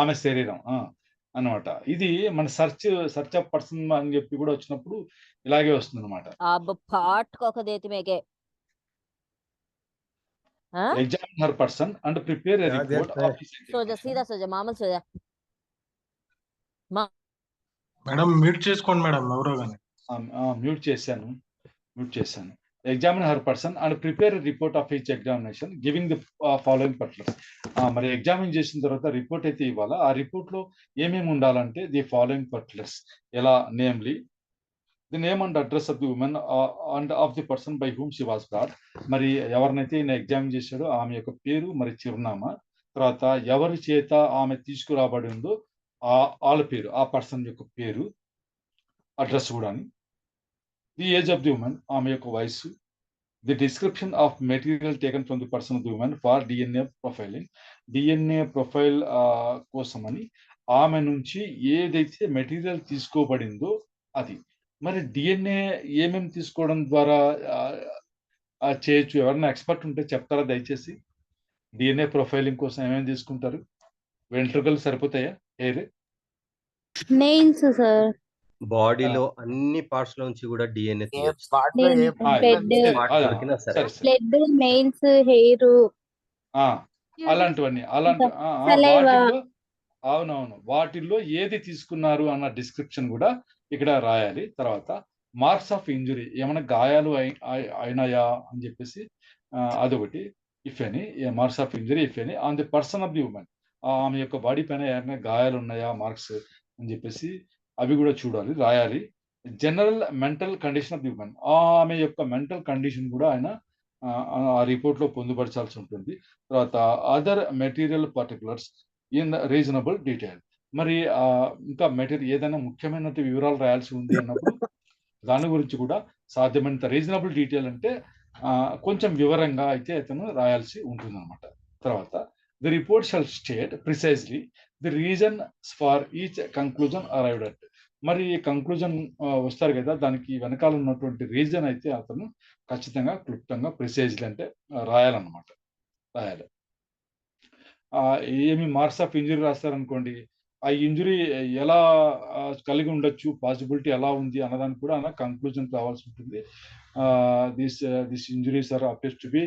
ఆమె శరీరం అన్నమాట. ఇది మన సర్చ్ ఆఫ్ పర్సన్ అని చెప్పి కూడా వచ్చినప్పుడు ఇలాగే వస్తుంది అనమాట. Examine her person and prepare a report of his examination. Madam mute చేసుకోండి మేడం, ఎవరో కానీ. మ్యూట్ చేశాను. Examine her person and prepare report of his examination giving the following particulars. మరి ఎగ్జామిన్ చేసిన తర్వాత రిపోర్ట్ అయితే ఇవ్వాలా. ఆ రిపోర్ట్ లో ఏమేమి ఉండాలంటే ది ఫాలోయింగ్ పర్టికులర్స్. ఎలా? Namely the name and address of the women and of the person by whom she was brought. మరి ఎవరినైతే ఈయన ఎగ్జామిన్ చేశాడో ఆమె యొక్క పేరు, మరి చిరునామా, తర్వాత ఎవరి చేత ఆమె తీసుకురాబడిందో వాళ్ళ పేరు, ఆ పర్సన్ యొక్క పేరు, అడ్రస్ కూడా. The age of the woman, ఆమె యొక్క వయసు. The description of material taken from the person of the woman for DNA profiling. DNA profile కోసమని ఆమె నుంచి ఏదైతే మెటీరియల్ తీసుకోబడిందో అది. మరి డిఎన్ఏ ఏమేమి తీసుకోవడం ద్వారా చేయొచ్చు? ఎవరైనా ఎక్స్పర్ట్ ఉంటే చెప్తారా దయచేసి? డిఎన్ఏ ప్రొఫైలింగ్ కోసం ఏమేమి తీసుకుంటారు? వెంట్రుకలు సరిపోతాయా? హెయిర్, నెయిల్స్ సార్, బాడీలో అన్ని పార్ట్స్ లోంచి కూడా డిఎన్ఏ తీయొచ్చు. బ్లడ్, నెయిల్స్, హెయిర్, అలాంటివన్నీ అవునవును, వాటిల్లో ఏది తీసుకున్నారు అన్న డిస్క్రిప్షన్ కూడా ఇక్కడ రాయాలి. తర్వాత మార్క్స్ ఆఫ్ ఇంజురీ, ఏమైనా గాయాలు అయినాయా అని చెప్పేసి అదొకటి. If any marks of injury if any on the person of the woman, ఆమె యొక్క బాడీ పైన ఏమైనా గాయాలు ఉన్నాయా మార్క్స్ అని చెప్పేసి అవి కూడా చూడాలి, రాయాలి. General mental condition of the woman, ఆమె యొక్క మెంటల్ కండిషన్ కూడా ఆయన ఆ రిపోర్ట్ లో పొందుపరచాల్సి ఉంటుంది. తర్వాత other material particulars in reasonable detail, మరి ఇంకా మెటీరియల్ ఏదైనా ముఖ్యమైన వివరాలు రాయాల్సి ఉంది అన్నప్పుడు దాని గురించి కూడా సాధ్యమైనంత రీజనబుల్ డీటెయిల్ అంటే కొంచెం వివరంగా అయితే అతను రాయాల్సి ఉంటుంది అనమాట. తర్వాత the report shall state precisely the reason far each conclusion arrived at. మరి కంక్లూజన్ వస్తారు కదా, దానికి వెనకాల ఉన్నటువంటి రీజన్ అయితే అతను ఖచ్చితంగా క్లుప్తంగా ప్రిసైజ్లీ అంటే రాయాలన్నమాట. రాయాలి. ఏమి మార్క్స్ ఆఫ్ ఇంజురీ రాస్తారనుకోండి, ఆ ఇంజురీ ఎలా కలిగి ఉండొచ్చు, పాసిబిలిటీ ఎలా ఉంది అన్నదానికి కూడా కంక్లూజన్ కావాల్సి ఉంటుంది. This injuries are appears to be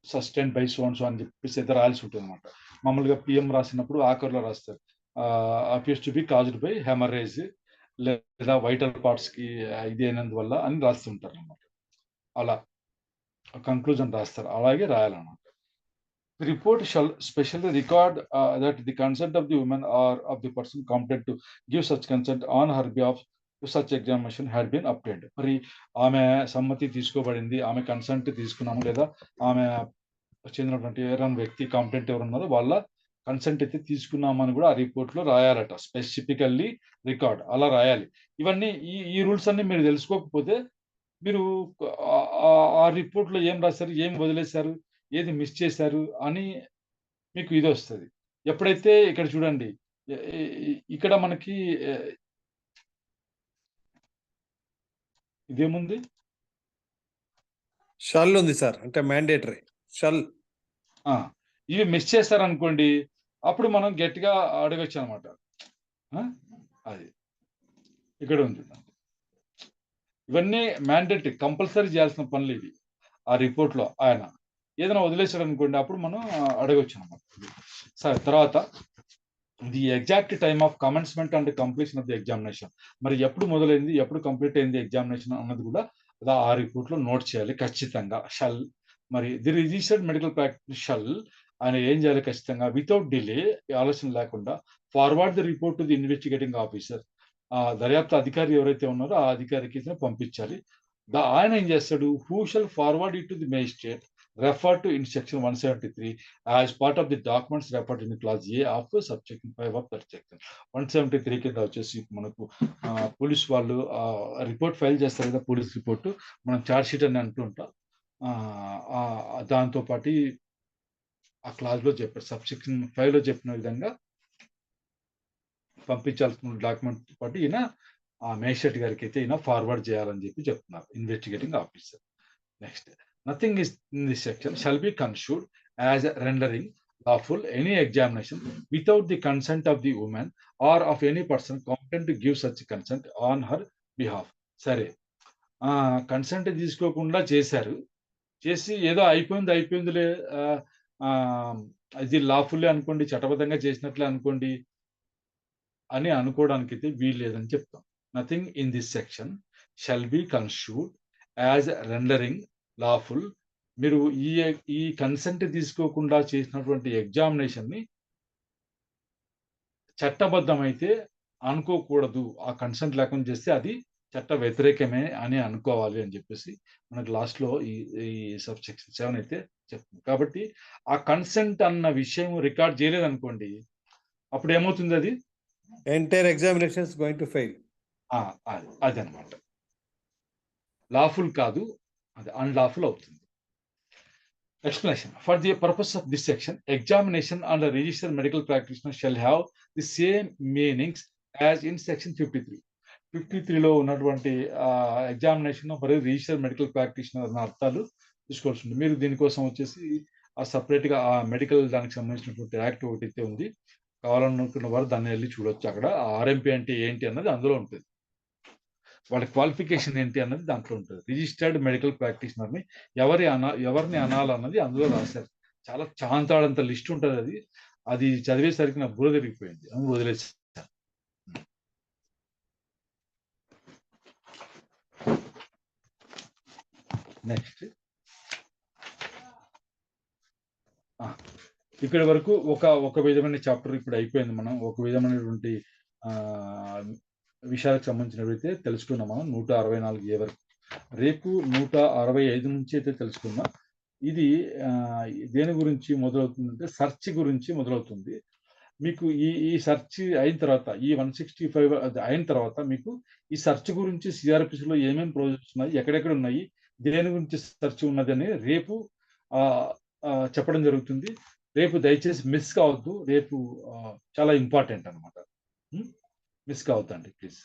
sustained by so and so అని చెప్పేసి అయితే రాయాల్సి ఉంటుంది అనమాట. మామూలుగా పిఎం రాసినప్పుడు ఆఖరిలో రాస్తారు appears to B caused by haemorrhage లేదా వైటల్ పార్ట్స్ కి ఇది అయినందువల్ల అని రాస్తుంటారు అనమాట. అలా కంక్లూజన్ రాస్తారు, అలాగే రాయాలన్నమాట. The report shall specially record that the consent of the woman or of the person competent to give such consent on her behalf to such examination had been obtained. మరి ఆమె సమ్మతి తీసుకోబడింది, ఆమె కన్సెంట్ తీసుకున్నాము, లేదా ఆమె చెందినటువంటి ఎవరైనా వ్యక్తి కాంపిటెంట్ ఎవరున్నారో వాళ్ళ కన్సెంట్ అయితే తీసుకున్నామని కూడా ఆ రిపోర్ట్ లో రాయాలట. స్పెసిఫికల్లీ రికార్డ్ అలా రాయాలి. ఇవన్నీ ఈ రూల్స్ అన్ని మీరు తెలుసుకోకపోతే మీరు ఆ రిపోర్ట్ లో ఏం రాశారు, ఏం వదిలేశారు, ఏది మిస్ చేశారు అని మీకు ఇది వస్తుంది. ఎప్పుడైతే ఇక్కడ చూడండి, ఇక్కడ మనకి ఇదేముంది, షల్ ఉంది సార్, అంటే మ్యాండేటరీ షల్. ఇవి మిస్ చేశారనుకోండి, అప్పుడు మనం గట్టిగా అడగచ్చు అనమాట. అది ఇక్కడ ఉంది. ఇవన్నీ మ్యాండేటరీ, కంపల్సరీ చేయాల్సిన పనులు ఇవి. ఆ రిపోర్ట్ లో ఆయన ఏదైనా వదిలేసాడు అనుకోండి, అప్పుడు మనం అడగచ్చు అనమాట. సరే, తర్వాత the exact time of commencement and completion of the examination. మరి ఎప్పుడు మొదలైంది, ఎప్పుడు కంప్లీట్ అయింది ఎగ్జామినేషన్ అన్నది కూడా ఆ రిపోర్ట్ లో నోట్ చేయాలి ఖచ్చితంగా. షల్ మరి the registered medical practice shall ఆయన ఏం చేయాలి ఖచ్చితంగా, వితౌట్ డిలే, ఆలోచన లేకుండా forward the report to the investigating officer. దర్యాప్తు అధికారి ఎవరైతే ఉన్నారో ఆ అధికారికి పంపించాలి. ఆయన ఏం చేస్తాడు, who shall forward it to the magistrate referred to in section 173 as part of the documents referred in clause A of subsection 5 of that section. 173 కింద వచ్చేసి మనకు పోలీస్ వాళ్ళు రిపోర్ట్ ఫైల్ చేస్తారు కదా, పోలీస్ రిపోర్ట్ మనం చార్జ్ షీట్ అని అంటుంటాం. దాంతో పాటు ఆ క్లాజ్ లో చెప్పారు, సబ్సెక్షన్ 5 లో చెప్పిన విధంగా పంపించాల్సిన డాక్యుమెంట్ పాటు ఈయన ఆ మేజిస్ట్రేట్ గారికి అయితే ఈయన ఫార్వర్డ్ చేయాలని చెప్పి చెప్తున్నారు, investigating officer. Next, nothing is in this section shall be construed as rendering lawful any examination without the consent of the woman or of any person competent to give such consent on her behalf. సరే, consent తీసుకోకుండా చేసి ఏదో అయిపోయిందిలే, ఇది లాఫుల్లే అనుకోండి, చట్టబద్ధంగా చేసినట్లే అనుకోండి అని అనుకోవడానికి అయితే వీలు లేదని చెప్తాం. Nothing in this section shall be construed as rendering lawful. మీరు ఈ కన్సెంట్ తీసుకోకుండా చేసినటువంటి ఎగ్జామినేషన్ ని చట్టబద్ధమైతే అనుకోకూడదు. ఆ కన్సెంట్ లేకుండా చేస్తే అది చట్ట వ్యతిరేకమే అని అనుకోవాలి అని చెప్పేసి మనకు లాస్ట్ లో ఈ సబ్సెక్షన్ 7 అయితే చెప్తుంది. కాబట్టి ఆ కన్సెంట్ అన్న విషయం రికార్డ్ చేయలేదు అనుకోండి, అప్పుడు ఏమవుతుంది, అది entire examination is going to fail. అది అనమాట, లాఫుల్ కాదు, అది అన్లాఫుల్ అవుతుంది. Explanation. For the purpose of this section, examination under registered medical practitioner shall have the same meanings as in section 53. 53 లో ఉన్నటువంటి ఎగ్జామినేషన్ మరియు రిజిస్టర్డ్ మెడికల్ ప్రాక్టీషనర్ అన్న అర్థాలు తీసుకోవాల్సి ఉంటుంది. మీరు దీనికోసం వచ్చేసి సపరేట్ గా ఆ మెడికల్ దానికి సంబంధించినటువంటి యాక్ట్ ఒకటి అయితే ఉంది, కావాలనుకున్న వారు దాన్ని వెళ్ళి చూడొచ్చు. అక్కడ ఆర్ఎంపీ అంటే ఏంటి అన్నది అందులో ఉంటుంది, వాళ్ళ క్వాలిఫికేషన్ ఏంటి అన్నది దాంట్లో ఉంటుంది. రిజిస్టర్డ్ మెడికల్ ప్రాక్టీషనర్ ని ఎవరిని అనాలన్నది అందులో రాశారు. చాలా చాంతాడంత లిస్ట్ ఉంటుంది, అది చదివేసరికి నా బుర్ర తిరిగిపోయింది, అని వదిలేసి. నెక్స్ట్, ఇక్కడి వరకు ఒక విధమైన చాప్టర్ ఇప్పుడు అయిపోయింది. మనం ఒక విధమైనటువంటి విషయాలకు సంబంధించినవైతే తెలుసుకున్నాం మనం 164 ఏ వరకు. రేపు 165 నుంచి అయితే తెలుసుకున్నాం. ఇది దేని గురించి మొదలవుతుందంటే సెర్చ్ గురించి మొదలవుతుంది. మీకు ఈ సెర్చ్ అయిన తర్వాత ఈ 165 అది అయిన తర్వాత మీకు ఈ సెర్చ్ గురించి సిఆర్పిసిలో ఏమేమి ప్రాజెక్ట్స్ ఉన్నాయి, ఎక్కడెక్కడ ఉన్నాయి, దేని గురించి సెర్చ్ ఉన్నదని రేపు చెప్పడం జరుగుతుంది. రేపు దయచేసి మిస్ కావద్దు. రేపు చాలా ఇంపార్టెంట్ అనమాట. మిస్ కావద్దండి ప్లీజ్.